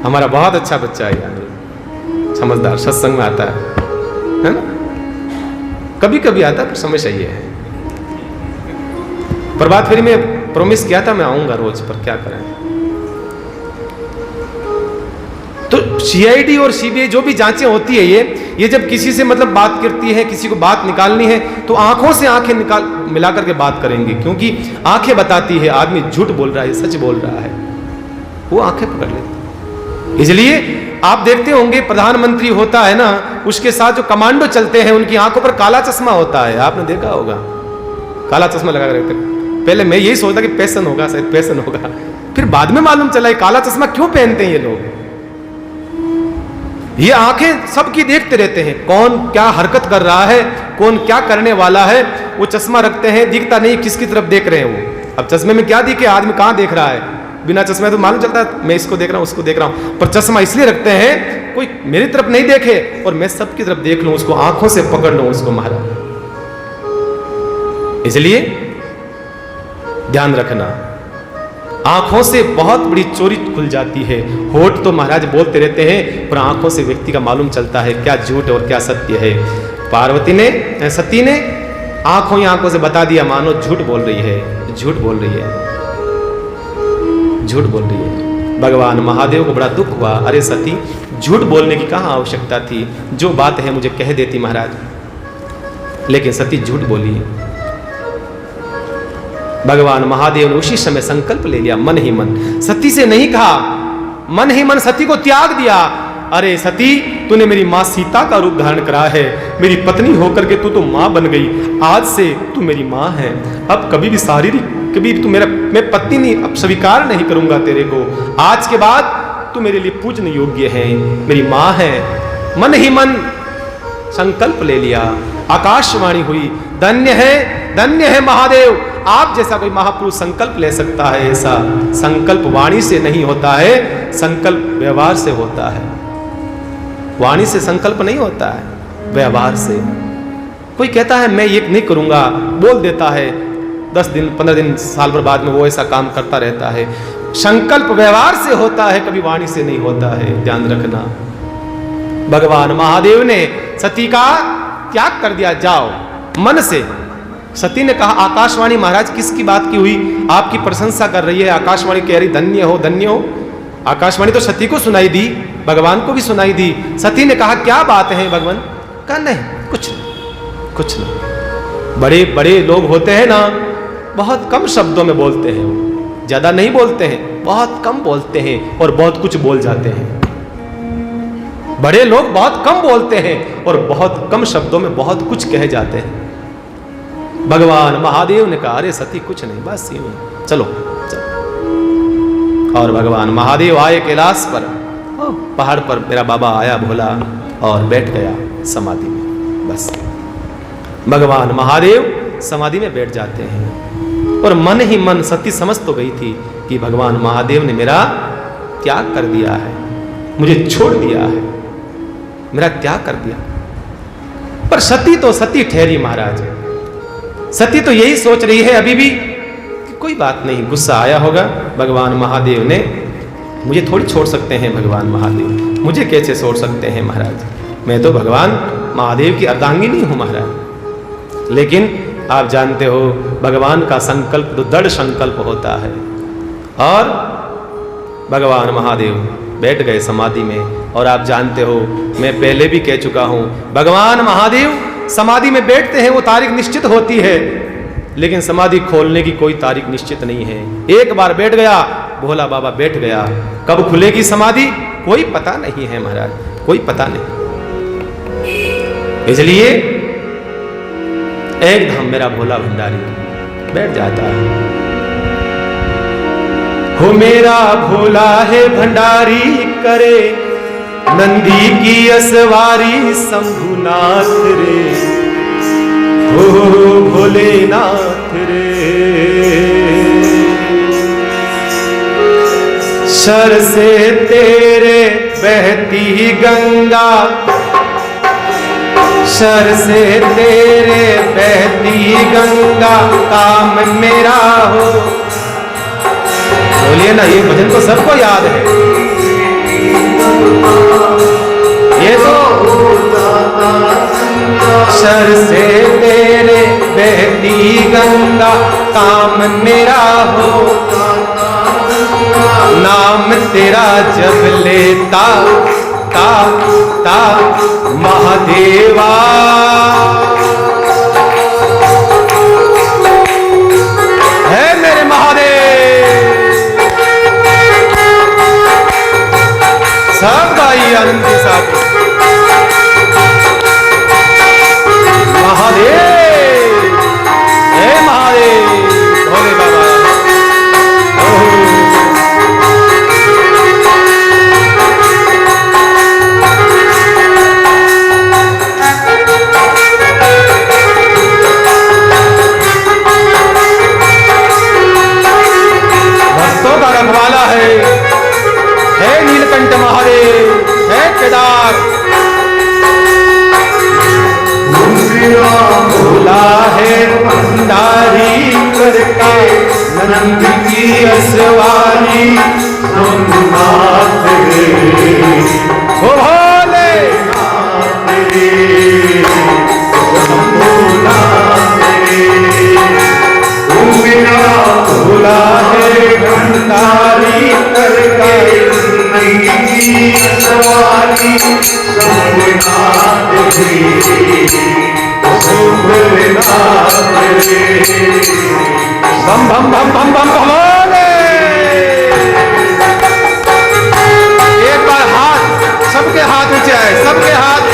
S1: हमारा बहुत अच्छा बच्चा है यार, समझदार, सत्संग में आता है ना? कभी कभी आता पर समय चाहिए है। प्रभात फेरी में प्रॉमिस किया था मैं आऊंगा रोज, पर क्या करें। तो सीआईडी और सीबीआई जो भी जांचें होती है, ये जब किसी से मतलब बात करती है, किसी को बात निकालनी है, तो आंखों से आंखें निकाल मिला करके बात करेंगे, क्योंकि आंखें बताती है आदमी झूठ बोल रहा है, सच बोल रहा है, वो आंखें पकड़ लेती। इसलिए आप देखते होंगे प्रधानमंत्री होता है ना, उसके साथ जो कमांडो चलते हैं उनकी आंखों पर काला चश्मा होता है, आपने देखा होगा, काला चश्मा लगा कर रखते। पहले मैं यही सोचता कि पैशन होगा, शायद पैशन होगा, फिर बाद में मालूम चला काला चश्मा क्यों पहनते हैं ये लोग। ये आंखें सबकी देखते रहते हैं, कौन क्या हरकत कर रहा है, कौन क्या करने वाला है। वो चश्मा रखते हैं, दिखता नहीं किसकी तरफ देख रहे हैं वो। अब चश्मे में क्या दिखे, आदमी कहां देख रहा है, बिना चश्मे तो मालूम चलता है मैं इसको देख रहा हूं, उसको देख रहा हूं, पर चश्मा इसलिए रखते हैं कोई मेरी तरफ नहीं देखे और मैं सबकी तरफ देख लूं, उसको आंखों से पकड़ लूं, उसको मारा। इसलिए ध्यान रखना, आंखों से बहुत बड़ी चोरी खुल जाती है। होठ तो महाराज बोलते रहते हैं, पर आंखों से व्यक्ति का मालूम चलता है क्या झूठ और क्या सत्य है। पार्वती ने, सती ने आंखों ही आंखों से बता दिया, मानो झूठ बोल रही है, झूठ बोल रही है, झूठ बोल रही है। भगवान महादेव को बड़ा दुख हुआ, अरे सती झूठ बोलने की कहां आवश्यकता थी, जो बात है मुझे कह देती महाराज। लेकिन सती झूठ बोली। भगवान महादेव ने उसी समय संकल्प ले लिया, मन ही मन, सती से नहीं कहा, मन ही मन सती को त्याग दिया। अरे सती, तूने मेरी मां सीता का रूप धारण करा है, मेरी पत्नी होकर के तू तो मां बन गई, आज से तू मेरी मां है। अब कभी भी शारीरिक, कभी तू मेरा, मैं पत्नी नहीं, अब स्वीकार नहीं करूंगा तेरे को। आज के बाद तू मेरे लिए पूजन योग्य है, मेरी मां है। मन ही मन संकल्प ले लिया, आकाशवाणी हुई, धन्य है महादेव, आप जैसा कोई महापुरुष संकल्प ले सकता है। ऐसा संकल्प वाणी से नहीं होता है, संकल्प व्यवहार से होता है। वाणी से संकल्प नहीं होता है, व्यवहार से। कोई कहता है मैं ये नहीं करूंगा, बोल देता है, 10 दिन 15 दिन साल भर बाद में वो ऐसा काम करता रहता है। संकल्प व्यवहार से होता है, कभी वाणी से नहीं होता है, ध्यान रखना। भगवान महादेव ने सती का त्याग कर दिया, जाओ मन से। सती ने कहा, आकाशवाणी महाराज किसकी बात की हुई, आपकी प्रशंसा कर रही है, आकाशवाणी कह रही धन्य हो धन्य हो। आकाशवाणी तो सती को सुनाई दी, भगवान को भी सुनाई दी। सती ने कहा क्या बात है भगवान, कहा नहीं कुछ नहीं, कुछ नहीं। बड़े बड़े लोग होते हैं ना, बहुत कम शब्दों में बोलते हैं, वो ज्यादा नहीं बोलते हैं, बहुत कम बोलते हैं और बहुत कुछ बोल जाते हैं। बड़े लोग बहुत कम बोलते हैं और बहुत कम शब्दों में बहुत कुछ कह जाते हैं। भगवान महादेव ने कहा, अरे सती कुछ नहीं, बस यूं चलो, चलो। और भगवान महादेव आए कैलाश पर, पहाड़ पर मेरा बाबा आया भोला और बैठ गया समाधि में। बस भगवान महादेव समाधि में बैठ जाते हैं और मन ही मन सती समझ तो गई थी कि भगवान महादेव ने मेरा त्याग कर दिया है, मुझे छोड़ दिया है, मेरा त्याग कर दिया। पर सती तो सती ठहरी महाराज, सती तो यही सोच रही है अभी भी कि कोई बात नहीं, गुस्सा आया होगा भगवान महादेव ने, मुझे थोड़ी छोड़ सकते हैं भगवान महादेव, मुझे कैसे छोड़ सकते हैं महाराज, मैं तो भगवान महादेव की अर्धांगिनी हूं महाराज। लेकिन आप जानते हो भगवान का संकल्प तो दृढ़ संकल्प होता है। और भगवान महादेव बैठ गए समाधि में। और आप जानते हो, मैं पहले भी कह चुका हूं, भगवान महादेव समाधि में बैठते हैं, वो तारीख निश्चित होती है, लेकिन समाधि खोलने की कोई तारीख निश्चित नहीं है। एक बार बैठ गया, भोला बाबा बैठ गया, कब खुलेगी समाधि कोई पता नहीं है महाराज, कोई पता नहीं। इसलिए एकदम मेरा भोला भंडारी बैठ जाता है। हो मेरा भोला है भंडारी, करे नंदी की असवारी शंभुनाथ रे, हो भोलेनाथ रे। शर से तेरे बहती गंगा, शर से तेरे बहती गंगा, काम मेरा हो। बोलिए ना, ये भजन तो सबको याद है। ये तो शर से तेरे बहती गंगा, काम मेरा हो नाम तेरा जब लेता ता ता महादेवा। है मेरे महादेव, सब गाइए आनंद के साथ। महादेव, हे महादेव, भोले बाबा। भक्तों का रखवाला है नीलकंठ महादेव, है केदार। भोला है भंडारी करके नंद की असवारी, सोमनाथ रे ओ भोले भोला है भंडारी करके नंद की असवारी, सोमनाथ रे बम बम बम बम बम भोले। एक बार हाथ, सबके हाथ ऊंचे आए, सबके हाथ।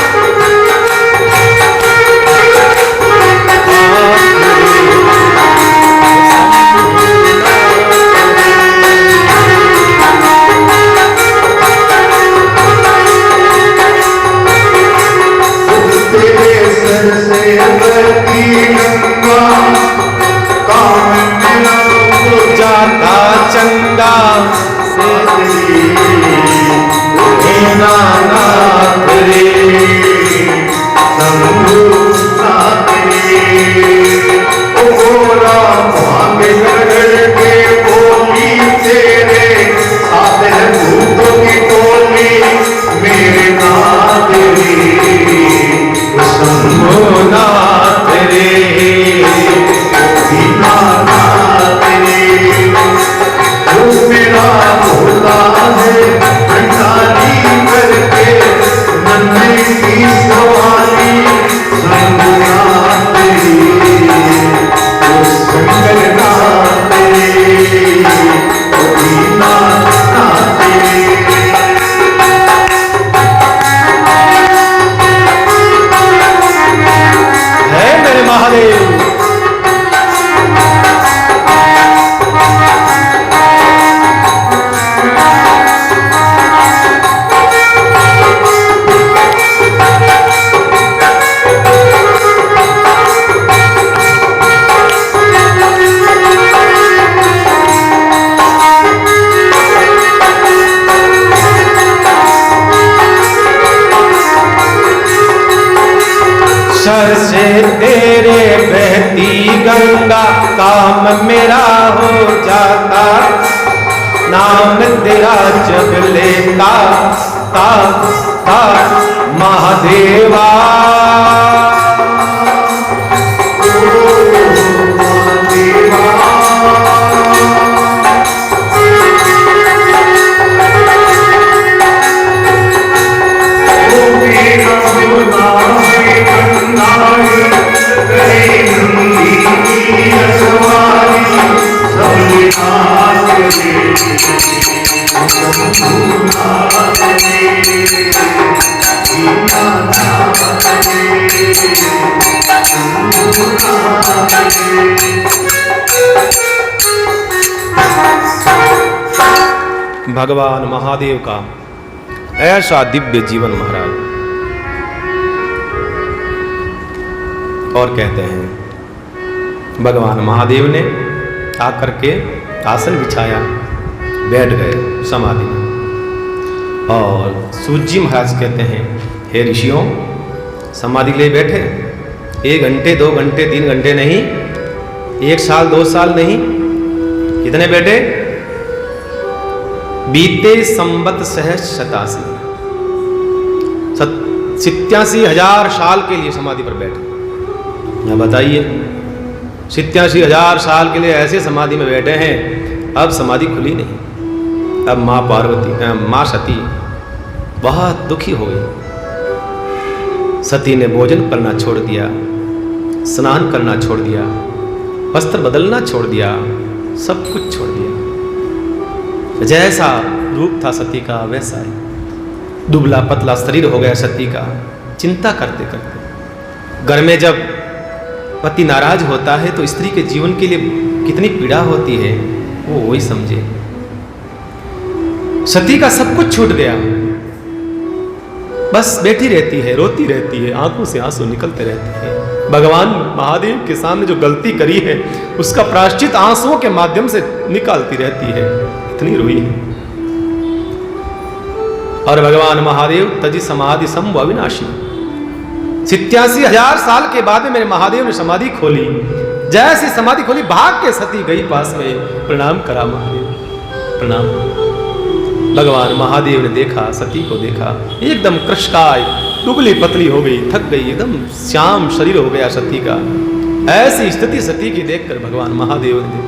S1: जाता चंगा से नाथ रे शंभु नाथ रे। ओ भोला भांग करके बोली तेरे साथ है भूतों की टोली, मेरे नाथ रे शंभु नाथ रे नाथ रे। वो मेरा भोला है भंडारी करके नंद की सवारी, शंभुनाथ रे वो शंकरनाथ रे नाथ रे। है मेरे महादेव। शर से तेरे बहती गंगा, काम मेरा हो जाता नाम तेरा जब लेता ता ता महादेवा। भगवान महादेव का ऐसा दिव्य जीवन महाराज। और कहते हैं भगवान महादेव ने आकर के आसन बिछाया, बैठ गए समाधि में। और सूत जी महाराज कहते हैं, हे ऋषियों, समाधि ले बैठे 1 घंटे 2 घंटे 3 घंटे नहीं, 1 साल 2 साल नहीं, कितने बैठे? बीते संवत सहस्र शतासी, 87,000 साल के लिए समाधि पर बैठे। या बताइए, 87,000 साल के लिए ऐसे समाधि में बैठे हैं, अब समाधि खुली नहीं। अब माँ पार्वती, माँ सती बहुत दुखी हो गई। सती ने भोजन करना छोड़ दिया, स्नान करना छोड़ दिया, वस्त्र बदलना छोड़ दिया, सब कुछ छोड़ दिया। जैसा रूप था सती का वैसा ही दुबला पतला शरीर हो गया सती का, चिंता करते करते। घर में जब पति नाराज होता है तो स्त्री के जीवन के लिए कितनी पीड़ा होती है, वो वही समझे। सती का सब कुछ छूट गया, बस बैठी रहती है, रोती रहती है, आंखों से आंसू निकलते रहते हैं। भगवान महादेव के सामने जो गलती करी है उसका प्रायश्चित आंसुओं के माध्यम से निकालती रहती है, इतनी रोई है। और भगवान महादेव तजी समाधि संभव अविनाशी। 87,000 साल के बाद में मेरे महादेव ने समाधि खोली। जैसी समाधि खोली, भाग के सती गई पास में, प्रणाम करा महादेव, प्रणाम। भगवान महादेव ने देखा, सती को देखा, एकदम कृशकाय, दुबली पतली हो गई, थक गई, एकदम श्याम शरीर हो गया सती का। ऐसी स्थिति सती की देखकर भगवान महादेव ने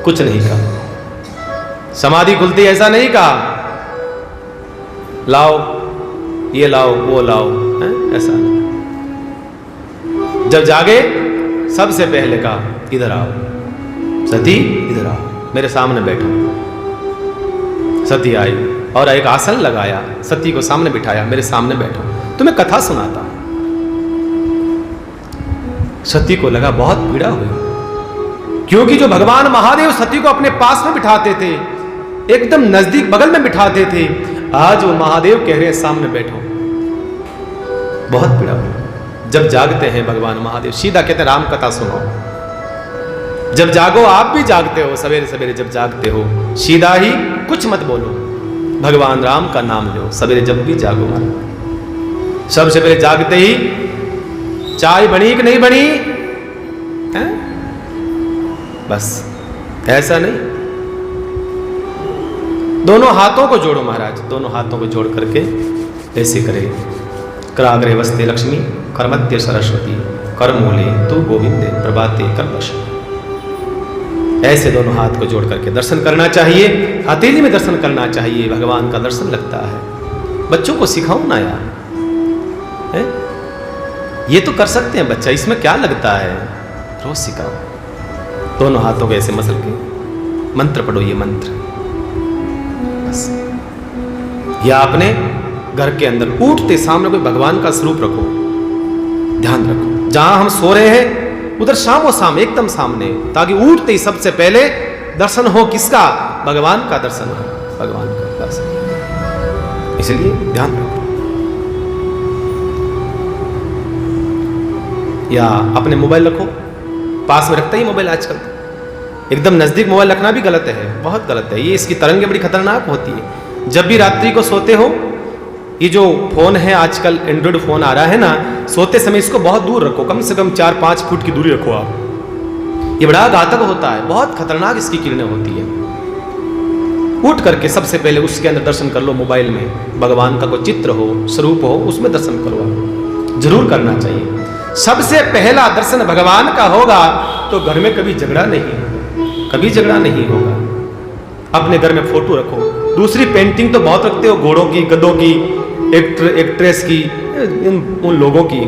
S1: कुछ नहीं कहा। समाधि खुलती ऐसा नहीं कहा, लाओ ये लाओ वो लाओ, ऐसा नहीं। जब जागे सबसे पहले कहा, इधर आओ सती, इधर आओ, मेरे सामने बैठो। सती आई और एक आसन लगाया, सती को सामने बिठाया, मेरे सामने बैठो, तुम्हें कथा सुनाता हूं। सती को लगा बहुत पीड़ा हुई, क्योंकि जो भगवान महादेव सती को अपने पास में बिठाते थे, एकदम नजदीक बगल में बिठाते थे, आज वो महादेव कह रहे हैं सामने बैठो। बहुत पीड़ा हुई। जब जागते हैं भगवान महादेव सीधा कहते हैं, राम कथा सुनो। जब जागो, आप भी जागते हो, सवेरे सवेरे जब जागते हो सीधा ही कुछ मत बोलो, भगवान राम का नाम लो। सवेरे जब भी जागो, सबसे पहले जागते ही चाय बनी कि नहीं बनी है? बस ऐसा नहीं, दोनों हाथों को जोड़ो महाराज, दोनों हाथों को जोड़ करके ऐसे करे। कराग्रे वस्ते लक्ष्मी, करमध्य सरस्वती, करमूले तू गोविंदे, प्रभाते कर्मश। ऐसे दोनों हाथ को जोड़ करके दर्शन करना चाहिए, हथेली में दर्शन करना चाहिए, भगवान का दर्शन लगता है। बच्चों को सिखाओ ना यार, है? ये तो कर सकते हैं बच्चा, इसमें क्या लगता है, रोज सिखाओ। दोनों हाथों को ऐसे मसल के मंत्र पढ़ो, ये मंत्र बस। या अपने घर के अंदर उठते सामने कोई भगवान का स्वरूप रखो, ध्यान रखो। जहां हम सो रहे हैं उधर शामो शाम एकदम सामने, ताकि उठते ही सबसे पहले दर्शन हो किसका, भगवान का दर्शन हो, भगवान का दर्शन। इसलिए ध्यान रखो। या अपने मोबाइल रखो, पास में रखता ही मोबाइल आजकल एकदम नजदीक मोबाइल रखना भी गलत है, बहुत गलत है। ये इसकी तरंगें बड़ी खतरनाक होती है। जब भी रात्रि को सोते हो, ये जो फोन है आजकल एंड्रॉइड फोन आ रहा है ना, सोते समय इसको बहुत दूर रखो, कम से कम 4-5 फुट की दूरी रखो आप। ये बड़ा घातक होता है, बहुत खतरनाक इसकी किरणें होती है। उठ करके सबसे पहले उसके अंदर दर्शन कर लो, मोबाइल में भगवान का कोई चित्र हो, स्वरूप हो, उसमें दर्शन करो, जरूर करना चाहिए। सबसे पहला दर्शन भगवान का होगा तो घर में कभी झगड़ा नहीं, कभी झगड़ा नहीं होगा। अपने घर में फोटो रखो, दूसरी पेंटिंग तो बहुत रखते हो, घोड़ों की, गधों की, एक्ट्रेस की, उन लोगों की।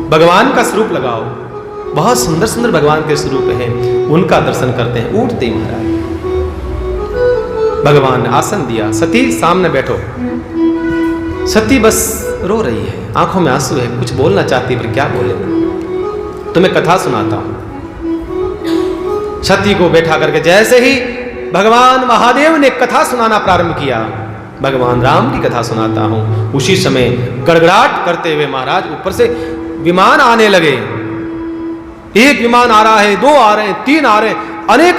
S1: भगवान का स्वरूप लगाओ, बहुत सुंदर सुंदर भगवान के स्वरूप हैं, उनका दर्शन करते हैं उठते ही महाराज। भगवान ने आसन दिया, सती सामने बैठो। सती बस रो रही है, आंखों में आंसू है, कुछ बोलना चाहती पर क्या बोले। तुम्हें कथा सुनाता हूं। सती को बैठा करके जैसे ही भगवान महादेव ने कथा सुनाना प्रारंभ किया, भगवान राम की कथा सुनाता हूं, उसी समय गड़गड़ाहट करते हुए महाराज ऊपर से विमान आने लगे। एक विमान आ रहा है, 2 आ रहे हैं, 3 आ रहे हैं,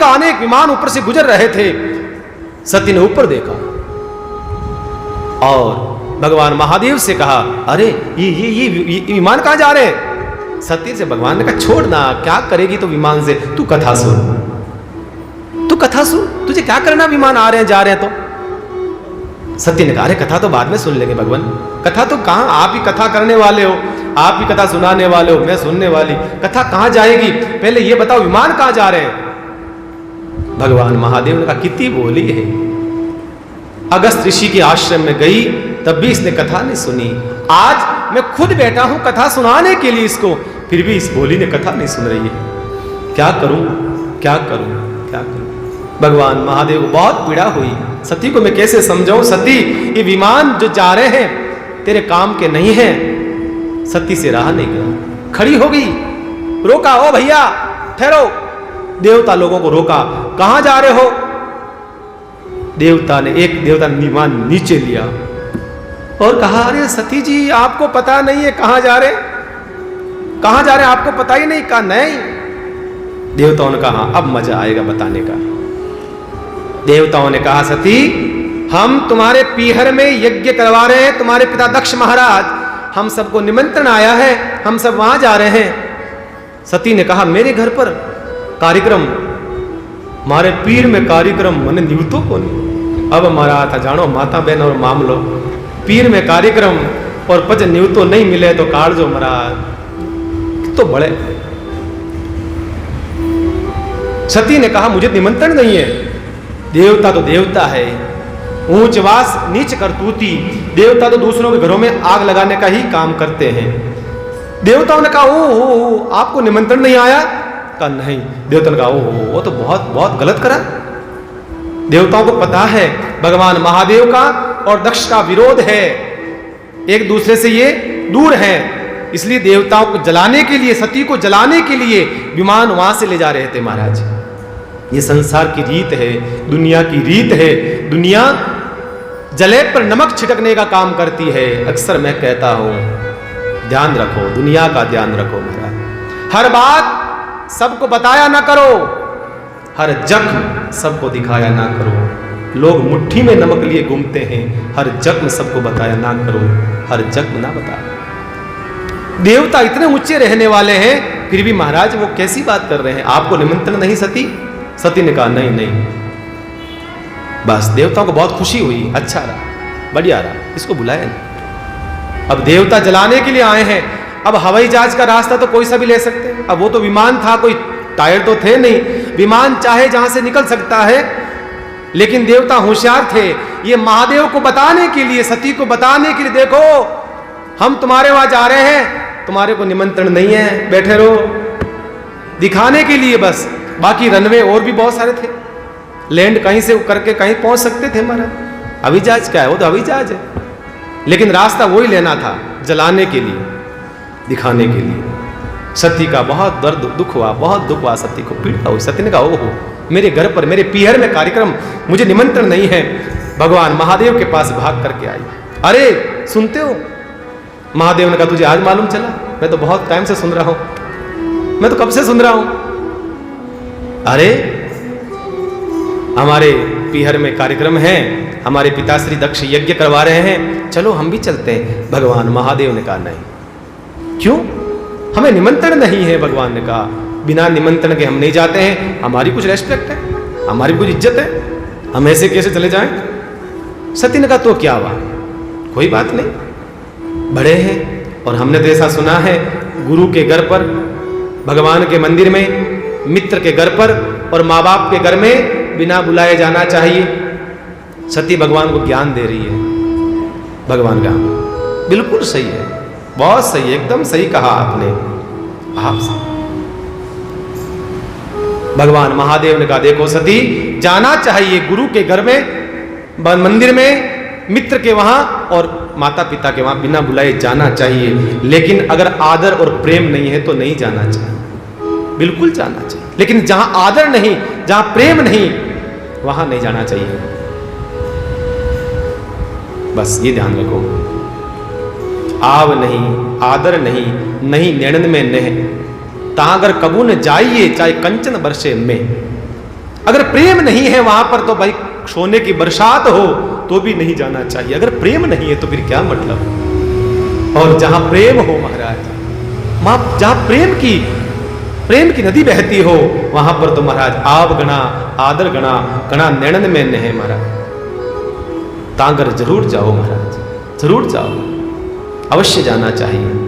S1: अनेक विमान ऊपर से गुजर रहे थे। सती ने ऊपर देखा और भगवान महादेव से कहा, अरे ये विमान कहां जा रहे हैं? सती से भगवान ने कहा, छोड़ ना, क्या करेगी तो विमान से, तू कथा सुन, तू कथा सुन, तुझे क्या करना, विमान आ रहे हैं जा रहे हैं तो। सती ने कहा अरे कथा तो बाद में सुन लेंगे भगवान, कथा तो कहाँ, आप ही कथा करने वाले हो, आप ही कथा सुनाने वाले हो, मैं सुनने वाली, कथा कहाँ जाएगी, पहले ये बताओ विमान कहाँ जा रहे हैं। भगवान महादेव ने कहा कितनी बोली है, अगस्त ऋषि के आश्रम में गई तब भी इसने कथा नहीं सुनी, आज मैं खुद बैठा हूं कथा सुनाने के लिए इसको, फिर भी इस बोली ने कथा नहीं सुन रही है, क्या करूं क्या करूं क्या करूं। भगवान महादेव को बहुत पीड़ा हुई, सती को मैं कैसे समझाऊं, सती ये विमान जो जा रहे हैं तेरे काम के नहीं है। सती से रहा नहीं गया, खड़ी हो गई, रोका, ओ भैया ठहरो, देवता लोगों को रोका, कहां जा रहे हो। देवता ने विमान नीचे लिया और कहा अरे सती जी आपको पता नहीं है कहां जा रहे, कहां जा रहे आपको पता ही नहीं। कहा नहीं। देवताओं ने कहा अब मजा आएगा बताने का। देवताओं ने कहा सती हम तुम्हारे पीहर में यज्ञ करवा रहे हैं, तुम्हारे पिता दक्ष महाराज, हम सबको निमंत्रण आया है, हम सब वहां जा रहे हैं। सती ने कहा मेरे घर पर कार्यक्रम, मारे पीर में कार्यक्रम मन निवतो को नहीं। अब हमारा था जानो माता बहन और मामलो, पीर में कार्यक्रम और पच निवतो नहीं मिले तो कालजो महाराज तो बड़े। सती ने कहा मुझे निमंत्रण नहीं है, देवता तो देवता है, ऊंच वास नीच करतूती, देवता तो दूसरों के घरों में आग लगाने का ही काम करते हैं। देवताओं ने कहा ओ आपको निमंत्रण नहीं आया। कहा नहीं। देवता ने कहा ओ वो तो बहुत बहुत गलत करा। देवताओं को पता है भगवान महादेव का और दक्ष का विरोध है, एक दूसरे से ये दूर हैं, इसलिए देवताओं को जलाने के लिए, सती को जलाने के लिए विमान वहां से ले जा रहे थे महाराज। ये संसार की रीत है, दुनिया की रीत है, दुनिया जले पर नमक छिड़कने का काम करती है। अक्सर मैं कहता हूं ध्यान रखो, दुनिया का ध्यान रखो महाराज, हर बात सबको बताया ना करो, हर जख्म सबको दिखाया ना करो। लोग मुट्ठी में नमक लिए घूमते हैं, हर जख्म सबको बताया ना करो, हर जख्म ना बता। देवता इतने ऊंचे रहने वाले हैं फिर भी महाराज वो कैसी बात कर रहे हैं, आपको निमंत्रण नहीं सती। सती ने कहा नहीं नहीं। बस देवताओं को बहुत खुशी हुई, अच्छा रहा, बढ़िया रहा, इसको बुलाया नहीं। अब देवता जलाने के लिए आए हैं, अब हवाई जहाज का रास्ता तो कोई सा भी ले सकते हैं, अब वो तो विमान था, कोई टायर तो थे नहीं, विमान चाहे जहां से निकल सकता है। लेकिन देवता होशियार थे, ये महादेव को बताने के लिए, सती को बताने के लिए, देखो हम तुम्हारे वहां जा रहे हैं, तुम्हारे को निमंत्रण नहीं है, बैठे रहो, दिखाने के लिए बस। बाकी रनवे और भी बहुत सारे थे, लैंड कहीं से करके कहीं पहुंच सकते थे महाराज। हवाई जहाज क्या है, वो तो हवाई जहाज है, लेकिन रास्ता वही लेना था, जलाने के लिए, दिखाने के लिए। सती का बहुत दर्द दुख हुआ, बहुत दुख हुआ, सती को पीड़ा हुई। सती ने कहा ओहो मेरे घर पर, मेरे पीहर में कार्यक्रम, मुझे निमंत्रण नहीं है। भगवान महादेव के पास भाग करके आई। अरे सुनते हो, महादेव ने कहा तुझे आज मालूम चला, मैं तो बहुत टाइम से सुन रहा हूं, मैं तो कब से सुन रहा हूं। अरे हमारे पीहर में कार्यक्रम है, हमारे पिताश्री दक्ष यज्ञ करवा रहे हैं, चलो हम भी चलते हैं। भगवान महादेव ने कहा नहीं। क्यों, हमें निमंत्रण नहीं है। भगवान ने कहा बिना निमंत्रण के हम नहीं जाते हैं, हमारी कुछ रेस्पेक्ट है, हमारी कुछ इज्जत है, हम ऐसे कैसे चले जाएं। सती ने कहा तो क्या हुआ, कोई बात नहीं, बड़े हैं और हमने तो ऐसा सुना है गुरु के घर पर, भगवान के मंदिर में, मित्र के घर पर और माँ बाप के घर में बिना बुलाए जाना चाहिए। सती भगवान को ज्ञान दे रही है। भगवान का बिल्कुल सही है, बहुत सही, एकदम सही कहा आपने, आप। भगवान महादेव ने कहा देखो सती, जाना चाहिए गुरु के घर में, मंदिर में, मित्र के वहां और माता पिता के वहां बिना बुलाए जाना चाहिए। लेकिन अगर आदर और प्रेम नहीं है तो नहीं जाना चाहिए, बिल्कुल जाना चाहिए। लेकिन जहां आदर नहीं, जहां प्रेम नहीं, वहां नहीं जाना चाहिए। बस ये ध्यान रखो, आव नहीं, आदर नहीं, नहीं नैणन में नह, तागर कबू न जाइए चाहे कंचन बरसे में। अगर प्रेम नहीं है वहां पर तो भाई सोने की बरसात हो तो भी नहीं जाना चाहिए। अगर प्रेम नहीं है तो फिर क्या मतलब। और जहां प्रेम हो महाराज, जहां प्रेम की नदी बहती हो वहां पर तो महाराज आव गणा, आदर गणा, गणा नैणन में न है महाराज। तांगर जरूर जाओ महाराज, जरूर जाओ, अवश्य जाना चाहिए।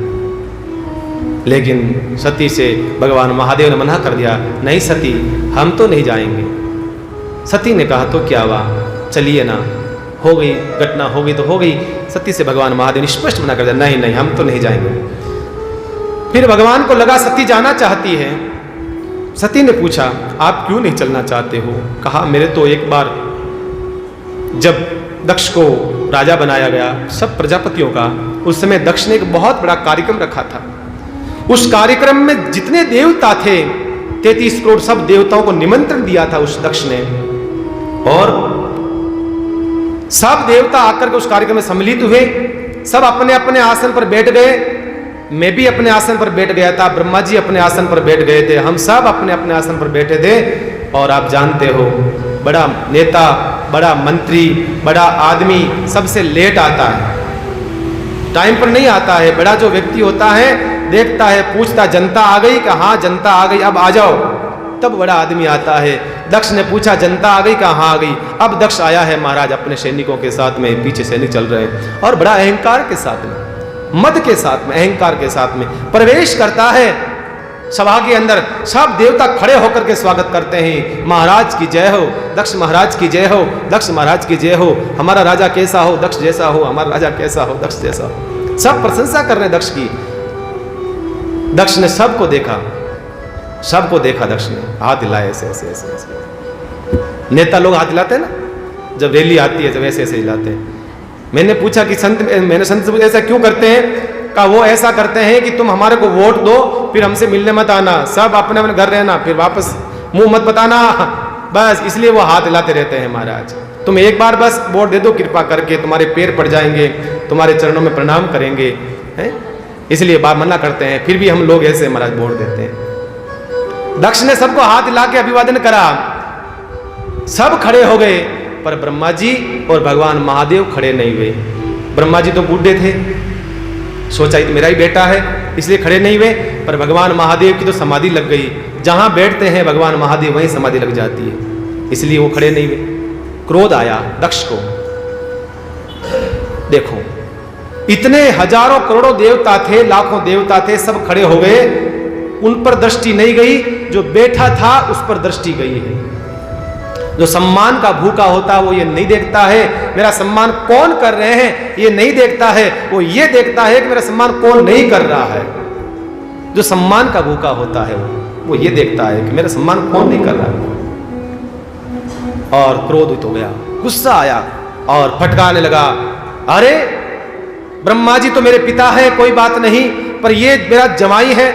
S1: लेकिन सती से भगवान महादेव ने मना कर दिया, नहीं सती, हम तो नहीं जाएंगे। सती ने कहा तो क्या हुआ, चलिए ना, हो गई घटना, हो गई तो हो गई। सती से भगवान महादेव ने स्पष्ट मना कर दिया, नहीं नहीं, हम तो नहीं जाएंगे। फिर भगवान को लगा सती जाना चाहती है। सती ने पूछा, आप क्यों नहीं चलना चाहते हो? कहा, मेरे तो एक बार जब दक्ष को राजा बनाया गया सब प्रजापतियों का, उस समय दक्ष ने एक बहुत बड़ा कार्यक्रम रखा था। उस कार्यक्रम में जितने देवता थे 33 करोड़ सब देवताओं को निमंत्रण दिया था उस दक्ष ने, और सब देवता आकर के उस कार्यक्रम में सम्मिलित हुए। सब अपने अपने आसन पर बैठ गए। मैं भी अपने आसन पर बैठ गया था, ब्रह्मा जी अपने आसन पर बैठ गए थे, हम सब अपने अपने आसन पर बैठे थे। और आप जानते हो, बड़ा नेता, बड़ा मंत्री, बड़ा आदमी सबसे लेट आता है, टाइम पर नहीं आता है। बड़ा जो व्यक्ति होता है देखता है, पूछता जनता आ गई? कहा हाँ जनता आ गई, अब आ जाओ। तब बड़ा आदमी आता है। दक्ष ने पूछा जनता आ गई? कहा हाँ आ गई। अब दक्ष आया है महाराज अपने सैनिकों के साथ में, पीछे सैनिक चल रहे हैं, और बड़ा अहंकार के साथ में, मद के साथ में, अहंकार के साथ में प्रवेश करता है सभा के अंदर। सब देवता खड़े होकर के स्वागत करते हैं, महाराज की जय हो, दक्ष महाराज की जय हो, दक्ष महाराज की जय हो, हमारा राजा कैसा हो, दक्ष जैसा हो, हमारा राजा कैसा हो, दक्ष जैसा हो। सब प्रशंसा कर रहे हैं दक्ष की। दक्ष ने सबको देखा, सबको देखा, दक्ष ने हाथ हिलाए ऐसे ऐसे ऐसे ऐसे। नेता लोग हाथ हिलाते हैं ना, जब रैली आती है जब ऐसे ऐसे हिलाते हैं। मैंने पूछा कि मैंने संत से ऐसा क्यों करते हैं? का वो ऐसा करते हैं कि तुम हमारे को वोट दो, फिर हमसे मिलने मत आना, सब अपने अपने घर रहना, फिर वापस मुंह मत बताना, बस इसलिए वो हाथ हिलाते रहते हैं महाराज। तुम एक बार बस वोट दे दो कृपा करके, तुम्हारे पैर पड़ जाएंगे, तुम्हारे चरणों में प्रणाम करेंगे, हैं? इसलिए बात मना करते हैं। फिर भी हम लोग ऐसे महाराज वोट देते हैं। दक्ष ने सबको हाथ हिला के अभिवादन करा, सब खड़े हो गए, पर ब्रह्मा जी और भगवान महादेव खड़े नहीं हुए। ब्रह्मा जी तो बूढ़े थे, सोचा तो मेरा ही बेटा है, इसलिए खड़े नहीं हुए। पर भगवान महादेव की तो समाधि लग गई, जहां बैठते हैं भगवान महादेव वहीं समाधि लग जाती है, इसलिए वो खड़े नहीं हुए। क्रोध आया दक्ष को। देखो इतने हजारों करोड़ों देवता थे, लाखों देवता थे, सब खड़े हो गए, उन पर दृष्टि नहीं गई, जो बैठा था उस पर दृष्टि गई है। जो सम्मान का भूखा होता है वो ये नहीं देखता है मेरा सम्मान कौन कर रहे हैं, ये नहीं देखता है, वो ये देखता है कि मेरा सम्मान कौन नहीं कर रहा है। जो सम्मान का भूखा होता है वो ये देखता है कि मेरा सम्मान कौन नहीं कर रहा है। और क्रोधित हो गया, गुस्सा आया और फटकारने लगा, अरे ब्रह्मा जी तो मेरे पिता है, कोई बात नहीं, पर ये मेरा जमाई है,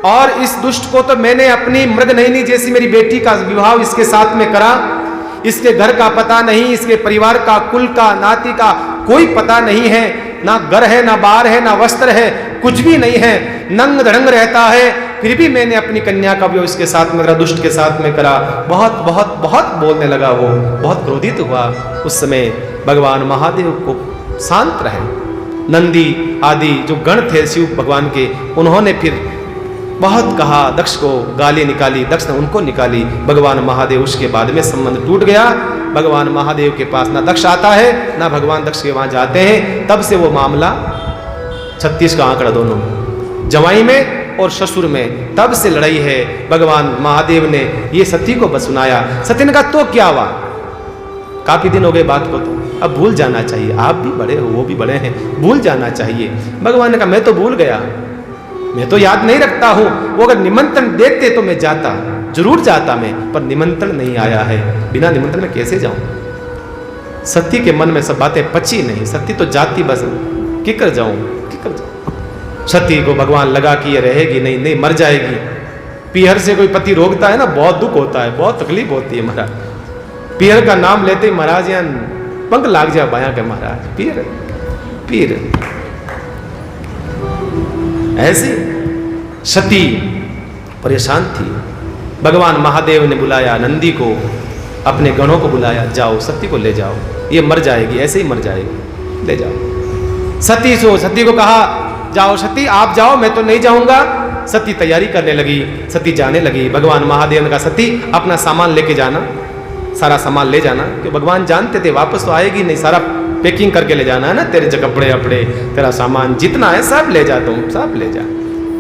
S1: और इस दुष्ट को तो मैंने अपनी मृगनयनी जैसी मेरी बेटी का विवाह इसके साथ में करा। इसके घर का पता नहीं, इसके परिवार का, कुल का, नाती का कोई पता नहीं है, ना घर है, ना बार है, ना वस्त्र है, कुछ भी नहीं है, नंग धड़ंग रहता है, फिर भी मैंने अपनी कन्या का विवाह इसके साथ में करा, दुष्ट के साथ में करा। बहुत बहुत बहुत बोलने लगा, वो बहुत क्रोधित हुआ। उस समय भगवान महादेव को शांत रहे। नंदी आदि जो गण थे शिव भगवान के, उन्होंने फिर बहुत कहा, दक्ष को गाली निकाली, दक्ष ने उनको निकाली। भगवान महादेव उसके बाद में संबंध टूट गया। भगवान महादेव के पास ना दक्ष आता है ना भगवान दक्ष के वहां जाते हैं। तब से वो मामला 36 का आंकड़ा दोनों में, जवाई में और ससुर में, तब से लड़ाई है। भगवान महादेव ने ये सती को बस सुनाया। सती ने कहा तो क्या हुआ, काफी दिन हो गए बात को, तो अब भूल जाना चाहिए, आप भी बड़े हो वो भी बड़े हैं, भूल जाना चाहिए। भगवान ने कहा मैं तो भूल गया, मैं तो याद नहीं रखता हूं, वो अगर निमंत्रण देते तो मैं जाता, जरूर जाता मैं, पर निमंत्रण नहीं आया है, बिना निमंत्रण में कैसे जाऊं। सती के मन में सब बातें पची नहीं, सती तो जाती, बस किकर जाऊं, किकर जाऊं। सती को भगवान लगा कि ये रहेगी नहीं, नहीं मर जाएगी। पीहर से कोई पति रोकता है ना, बहुत दुख होता है, बहुत तकलीफ होती है महाराज। पीहर का नाम लेते ही महाराज यान पंख लाग जाए बाया के महाराज, पीर पीर। ऐसी सती परेशान थी। भगवान महादेव ने बुलाया नंदी को, अपने गणों को बुलाया, जाओ सती को ले जाओ, ये मर जाएगी, ऐसे ही मर जाएगी, ले जाओ। सती को कहा जाओ सती आप जाओ, मैं तो नहीं जाऊंगा। सती तैयारी करने लगी, सती जाने लगी। भगवान महादेव ने कहा सती अपना सामान लेके जाना, सारा सामान ले जाना, कि भगवान जानते थे वापस तो आएगी नहीं, सारा पैकिंग करके ले जाना है ना, तेरे कपड़े अपड़े, तेरा सामान जितना है सब ले जा, तुम सब ले जा,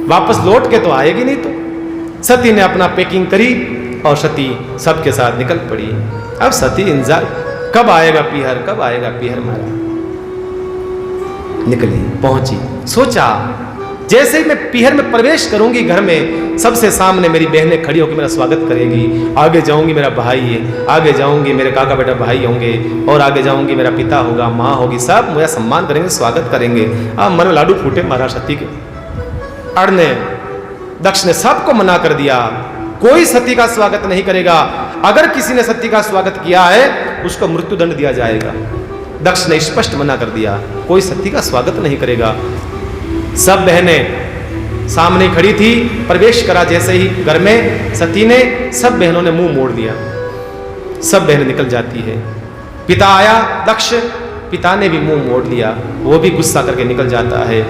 S1: वापस लौट के तो आएगी नहीं। तो सती ने अपना पैकिंग करी और सती सबके साथ निकल पड़ी। अब सती इंतजार, कब आएगा पीहर, कब आएगा पीहर मारा। निकली, पहुंची, सोचा जैसे ही मैं पीहर में प्रवेश करूंगी घर में, सबसे सामने मेरी बहनें खड़ी होकर मेरा स्वागत करेगी, आगे जाऊंगी मेरा भाई है, आगे जाऊंगी मेरे काका बेटा भाई होंगे, और आगे जाऊंगी मेरा पिता होगा, माँ होगी, सब मेरा सम्मान करेंगे, स्वागत करेंगे। अब मन में लाडू फूटे महाराज सती के। अड़ने दक्ष ने सबको मना कर दिया, कोई सती का स्वागत नहीं करेगा, अगर किसी ने सती का स्वागत किया है उसको मृत्युदंड दिया जाएगा। दक्ष ने स्पष्ट मना कर दिया, कोई सती का स्वागत नहीं करेगा। सब बहनें सामने खड़ी थी, प्रवेश करा जैसे ही घर में सती ने, सब बहनों ने मुंह मोड़ दिया, सब बहनें निकल जाती है। पिता आया दक्ष, पिता ने भी मुंह मोड़ लिया, वो भी गुस्सा करके निकल जाता है।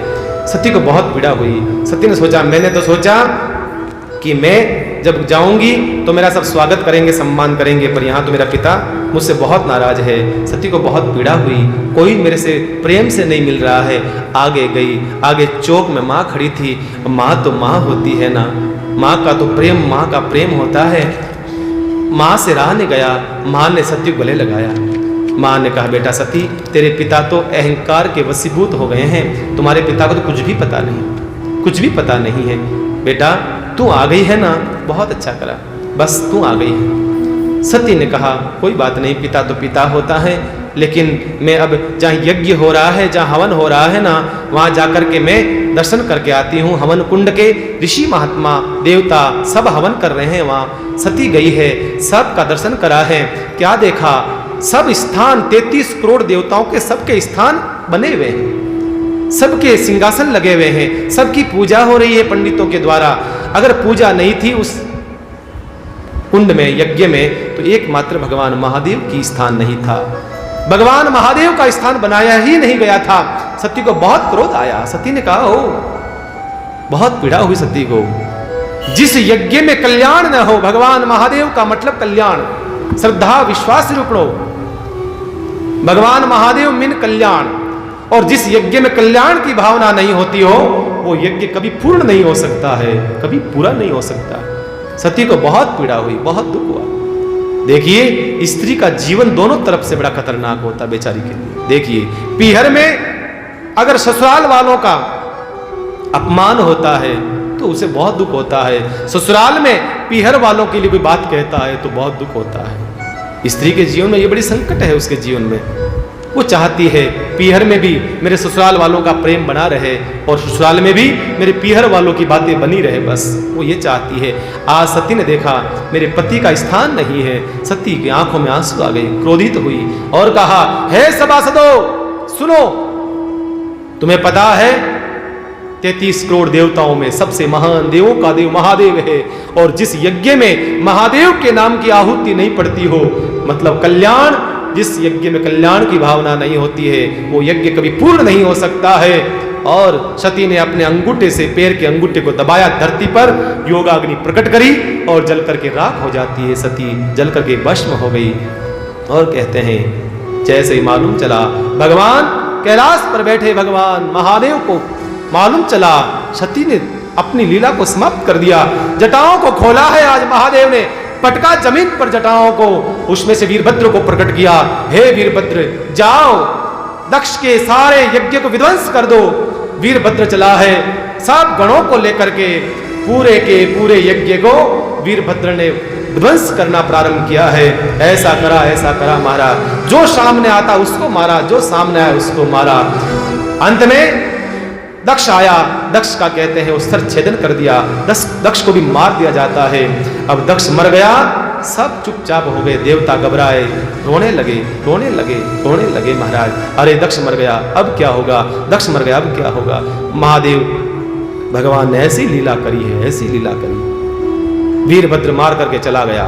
S1: सती को बहुत पीड़ा हुई। सती ने सोचा, मैंने तो सोचा कि मैं जब जाऊंगी तो मेरा सब स्वागत करेंगे, सम्मान करेंगे, पर यहाँ तो मेरा पिता मुझसे बहुत नाराज है। सती को बहुत पीड़ा हुई, कोई मेरे से प्रेम से नहीं मिल रहा है। आगे गई, आगे चौक में माँ खड़ी थी। माँ तो माँ होती है ना, माँ का तो प्रेम, माँ का प्रेम होता है। माँ से राह ने गया, माँ ने सती को गले लगाया। माँ ने कहा, बेटा सती, तेरे पिता तो अहंकार के वशीभूत हो गए हैं, तुम्हारे पिता को तो कुछ भी पता नहीं, कुछ भी पता नहीं है। बेटा तू आ गई है ना, बहुत अच्छा करा, बस तू आ गई है। सती ने कहा, कोई बात नहीं, पिता तो पिता होता है, लेकिन मैं अब जहाँ यज्ञ हो रहा है, जहाँ हवन हो रहा है ना, वहाँ जाकर के मैं दर्शन करके आती हूँ। हवन कुंड के ऋषि महात्मा देवता सब हवन कर रहे हैं, वहाँ सती गई है, सब का दर्शन करा है। क्या देखा, सब स्थान 33 करोड़ देवताओं के सबके स्थान बने हुए हैं, सबके सिंहासन लगे हुए हैं, सबकी पूजा हो रही है पंडितों के द्वारा। अगर पूजा नहीं थी उस कुंड में, यज्ञ में, तो एकमात्र भगवान महादेव की स्थान नहीं था, भगवान महादेव का स्थान बनाया ही नहीं गया था। सती को बहुत क्रोध आया। सती ने कहा, हो, बहुत पीड़ा हुई सती को। जिस यज्ञ में कल्याण न हो, भगवान महादेव का मतलब कल्याण, श्रद्धा विश्वास रूपणो, भगवान महादेव मिन कल्याण, और जिस यज्ञ में कल्याण की भावना नहीं होती हो, वो यज्ञ कभी पूर्ण नहीं हो सकता है, कभी पूरा नहीं हो सकता। सती को बहुत पीड़ा हुई, बहुत दुख हुआ। देखिए, स्त्री का जीवन दोनों तरफ से बड़ा खतरनाक होता है बेचारी के लिए। देखिए, पीहर में अगर ससुराल वालों का अपमान होता है तो उसे बहुत दुख होता है, ससुराल में पीहर वालों के लिए कोई बात कहता है तो बहुत दुख होता है। स्त्री के जीवन में ये बड़ी संकट है उसके जीवन में। वो चाहती है पीहर में भी मेरे ससुराल वालों का प्रेम बना रहे, और ससुराल में भी मेरे पीहर वालों की बातें बनी रहे, बस वो ये चाहती है। आज सती ने देखा मेरे पति का स्थान नहीं है, सती की आंखों में आंसू आ गए, क्रोधित हुई और कहा, हे सभासदों सुनो, तुम्हें पता है 33 करोड़ देवताओं में सबसे महान देवों का देव महादेव है, और जिस यज्ञ में महादेव के नाम की आहुति नहीं पड़ती हो, मतलब कल्याण, जिस यज्ञ में कल्याण की भावना नहीं होती है, वो यज्ञ कभी पूर्ण नहीं हो सकता है। और सती ने अपने अंगूठे से पैर के अंगूठे को दबाया धरती पर, योगाग्नि प्रकट करी और जल करके राख हो जाती है। सती जल करके भस्म हो गई। और कहते हैं जैसे ही मालूम चला, भगवान कैलाश पर बैठे भगवान महादेव को मालूम चला, सती ने अपनी लीला को समाप्त कर दिया। जटाओं को खोला है आज महादेव ने, पटका जमीन पर जटाओं को, उसमें से वीरभद्र को प्रकट किया। हे वीरभद्र, जाओ दक्ष के सारे यज्ञ को विध्वंस कर दो। वीरभद्र चला है सब गणों को लेकर के, पूरे के पूरे यज्ञ को वीरभद्र ने विध्वंस करना प्रारंभ किया है। ऐसा करा महाराज, जो सामने आता उसको मारा, जो सामने आया उसको मारा। अंत में दक्ष आया, दक्ष का कहते हैं उस सर छेदन कर दिया, दक्ष को भी मार दिया जाता है। अब दक्ष मर गया, सब चुपचाप हो गए, देवता घबराए, रोने लगे महाराज, अरे दक्ष मर गया, अब क्या होगा, दक्ष मर गया, अब क्या होगा। महादेव भगवान ने ऐसी लीला करी है, ऐसी लीला करी। वीरभद्र मार करके चला गया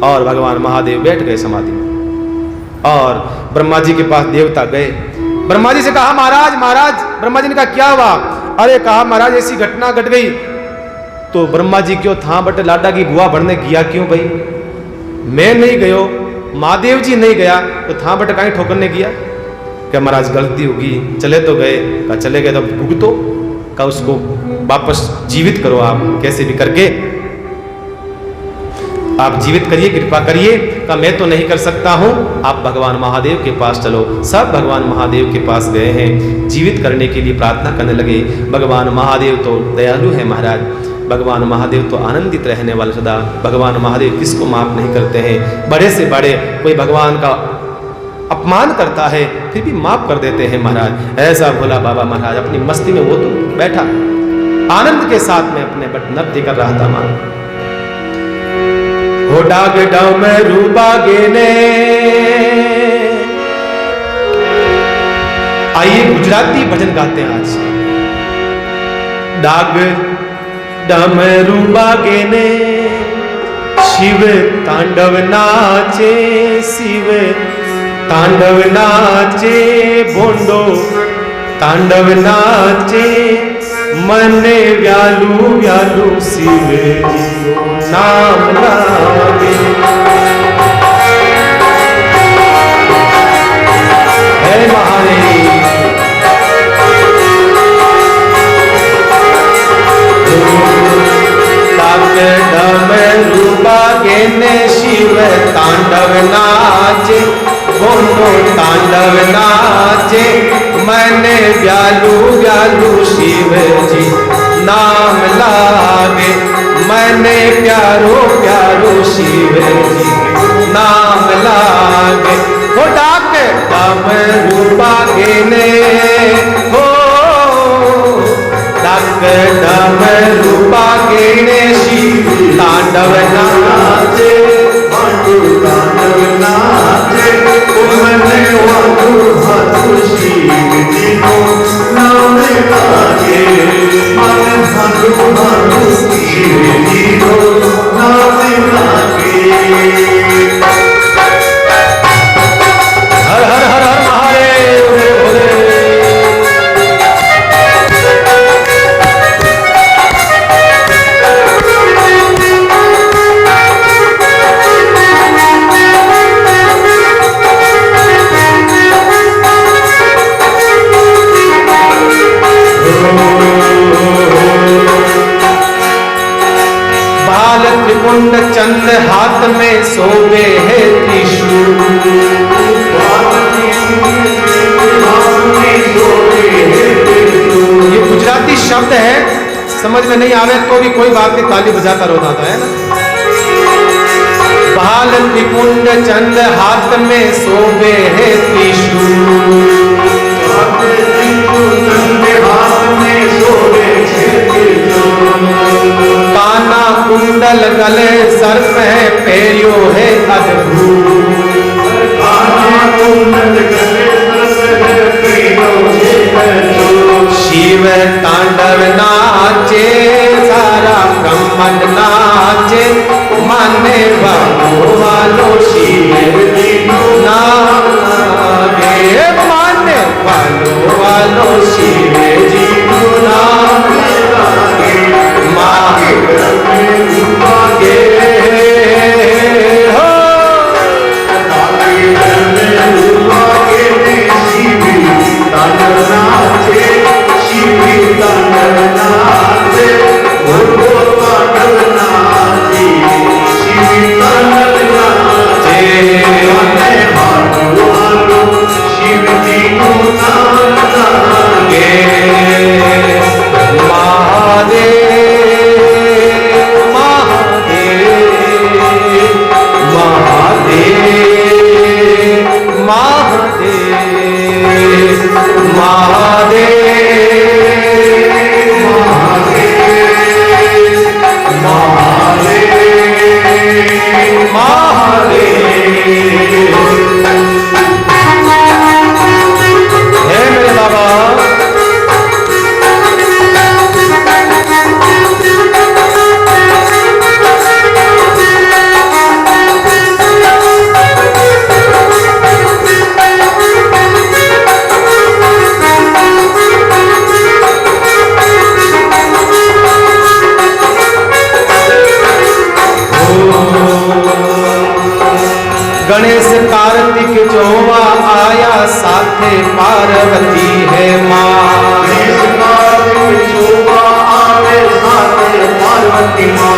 S1: और भगवान महादेव बैठ गए समाधि में। और ब्रह्मा जी के पास देवता गए, ब्रह्मा जी से कहा, महाराज, ब्रह्मा जी ने कहा क्या हुआ? अरे कहा महाराज ऐसी घटना घट गई। तो ब्रह्मा जी क्यों था बटे लाडा की बुआ भरने गया क्यों भाई? मैं नहीं गयो महादेव जी नहीं गया तो था बटकाई ठोकरने गया। क्या महाराज गलती होगी, चले तो गए, का चले गए तो भुगतो, का उसको वापस जीवित करो आप कैसे भी करके, आप जीवित करिए, कृपा करिए। का मैं तो नहीं कर सकता हूं, आप भगवान महादेव के पास चलो। सब भगवान महादेव के पास गए हैं, जीवित करने के लिए प्रार्थना करने लगे। भगवान महादेव तो दयालु है महाराज, भगवान महादेव तो आनंदित रहने वाले सदा। भगवान महादेव किसको माफ नहीं करते हैं, बड़े से बड़े कोई भगवान का अपमान करता है फिर भी माफ कर देते हैं महाराज। ऐसा भोला बाबा महाराज अपनी मस्ती में वो तो बैठा आनंद के साथ में अपने नृत्य कर रहा था। मान हो डाग डमरू बागेने। आइए गुजराती भजन गाते हैं आज। डाग डमरू बागेने, शिव तांडव नाचे, शिव तांडव नाचे, बोंडो तांडव नाचे, मने व्यालू व्यालू शिव नाम लागे। है महादेव डमरू बागेने, शिव तांडव नाचे, बोलो तांडव नाचे, मैंने व्यालू व्यालू शिव जी नाम लागे, मैंने प्यारो प्यारो शिव जी नाम लागे। हो डाक डमरू बागेने, हो डाक डमरू बागेने, शिव तांडव नाचे, तांडव नाचे, मने वालू भालू शिव जी नाम लागे, मने भालू भालू शिव जी नाम लागे। हर हर हर हर महादेव भोले। कुंड चंद हाथ में सोवे है त्रिशूल, ये गुजराती शब्द है, समझ में नहीं आवे तो भी कोई बात नहीं, ताली बजाता रोता था, है ना। बाल त्रिपुंड चंद हाथ में सोवे है त्रिशूल, काना कुंडल गले सर्प है, पेरियो है अद्भुत, काना कुंडल गले सर्प है, पेरियो है अद्भुत। शिव तांडव नाचे, सारा ब्रह्मांड नाचे, माने वालो शिव जी नाम लागे, माने वालो शिव जी नाम लागे, मागे हो शिव तांडव नाचे, शिव तांडव नाचे, भोलो तांडव नाचे, शिव तांडव नाचे, भालो भालो शिव जी को नाम लागे। गणेश कार्तिक चौवा आया साथे पार्वती है माँ।
S2: गणेश कार्तिक चौवा आवे साथे पार्वती माँ।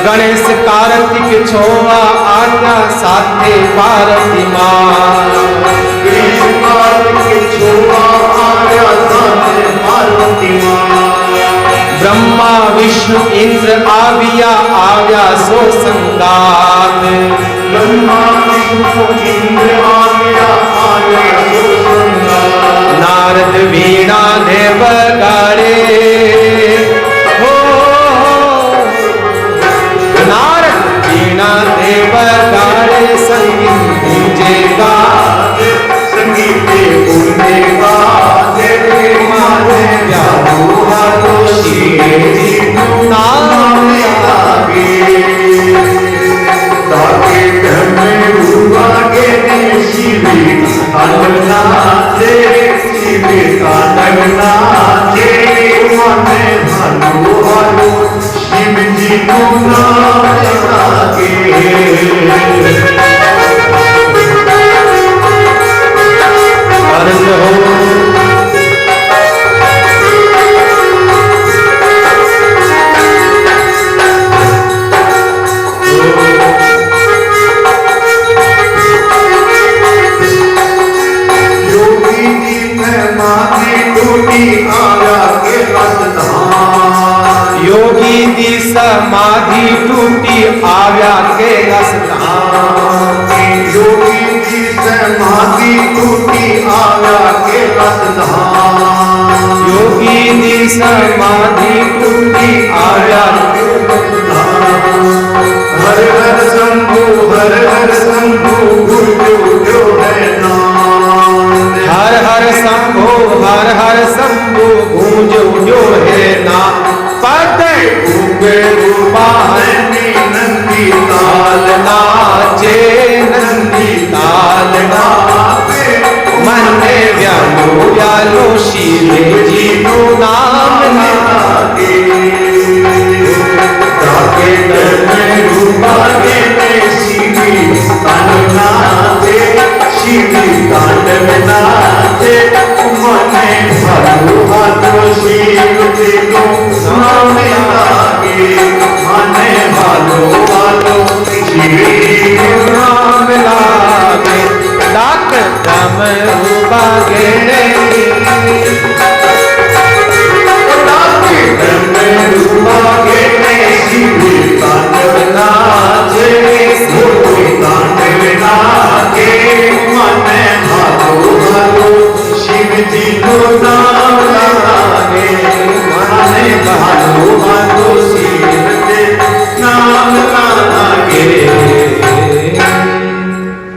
S1: गणेश कार्तिक चौवा आया साथे पार्वती माँ।
S2: गणेश कार्तिक चौवा आया साथे पार्वती माँ।
S1: ब्रह्मा विष्णु इंद्र आव्या सो संगात।
S2: ब्रह्मा विष्णु इंद्र आव्या सो संगात।
S1: नारद वीणा देव गाड़े हो, नारद वीणा देव गाड़े संगीत गूंजेगा,
S2: संगीत गूंजेगा। तेरे मारे जाऊंगा तो शिव नाम आगे, ताके घर में हुआ के शिव कांडना दे, शिव कांडना दे। माने हालो हालो शिव जी को नाम आगे।
S1: आनंद हो। योगी दी समाधि टूटी आव्या के रसधाम।
S2: योगी दी समाधि टूटी आव्या के रसधाम।
S1: योगी दी समाधि टूटी आव्या के
S2: रसधाम। हर हर शंभु गुरु है नाम।
S1: हर हर शंभु गूंज जो है नाम। पद उगे रूपानी
S2: नंदी
S1: ताल नाचे, नंदी ताल नाचे। मन में व्यालो शिव जी नो नाम लागे।
S2: ताके घर में रूपा के शिवी कांड नाचे, शिवी कांड नाचे। मने भालो भालो शिव जी नो नाम लागे। मने भालो भालो शिव जी नो
S1: नाम लागे। डाक दम रूपा गे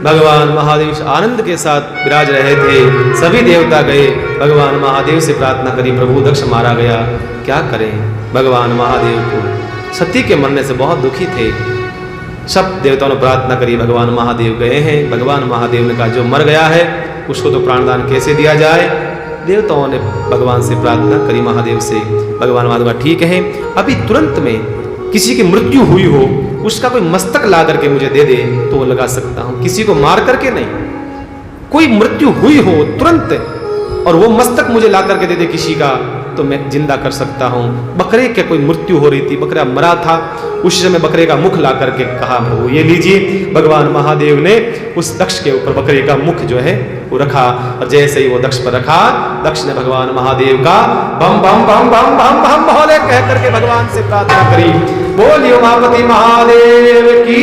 S1: भगवान महादेव आनंद के साथ विराज रहे थे। सभी देवता गए, भगवान महादेव से प्रार्थना करी, प्रभु दक्ष मारा गया, क्या करें। भगवान महादेव को सती के मरने से बहुत दुखी थे। सब देवताओं ने प्रार्थना करी, भगवान महादेव गए हैं। भगवान महादेव ने कहा जो मर गया है उसको तो प्राणदान कैसे दिया जाए। देवताओं ने भगवान से प्रार्थना करी, महादेव से। भगवान महादेव कहा ठीक है, अभी तुरंत में किसी की मृत्यु हुई हो उसका कोई मस्तक ला करके मुझे दे दे तो वो लगा सकता हूं, किसी को मार करके नहीं। कोई मृत्यु हुई हो तुरंत और वो मस्तक मुझे ला करके दे दे किसी का तो मैं जिंदा कर सकता हूं। बकरे के कोई मृत्यु हो रही थी, बकरा मरा था, उस समय बकरे का मुख ला करके कहा प्रभु ये लीजिए। भगवान महादेव ने उस दक्ष के ऊपर बकरे का मुख जो है वो रखा और जैसे ही वो दक्ष पर रखा, दक्ष ने भगवान महादेव का बम बम बम बम बम बम भोले कह करके भगवान से प्रार्थना करी, बोलिए उमापति महादेव की।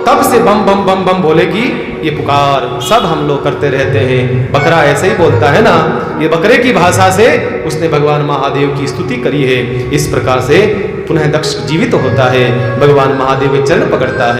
S1: तब से बम बम बम बम भोले की ये पुकार सब हम लोग करते रहते हैं। बकरा ऐसे ही बोलता है ना, ये बकरे की भाषा से उसने भगवान महादेव की स्तुति करी है। इस प्रकार से पुनः दक्ष जीवित होता है, भगवान महादेव चरण पकड़ता है।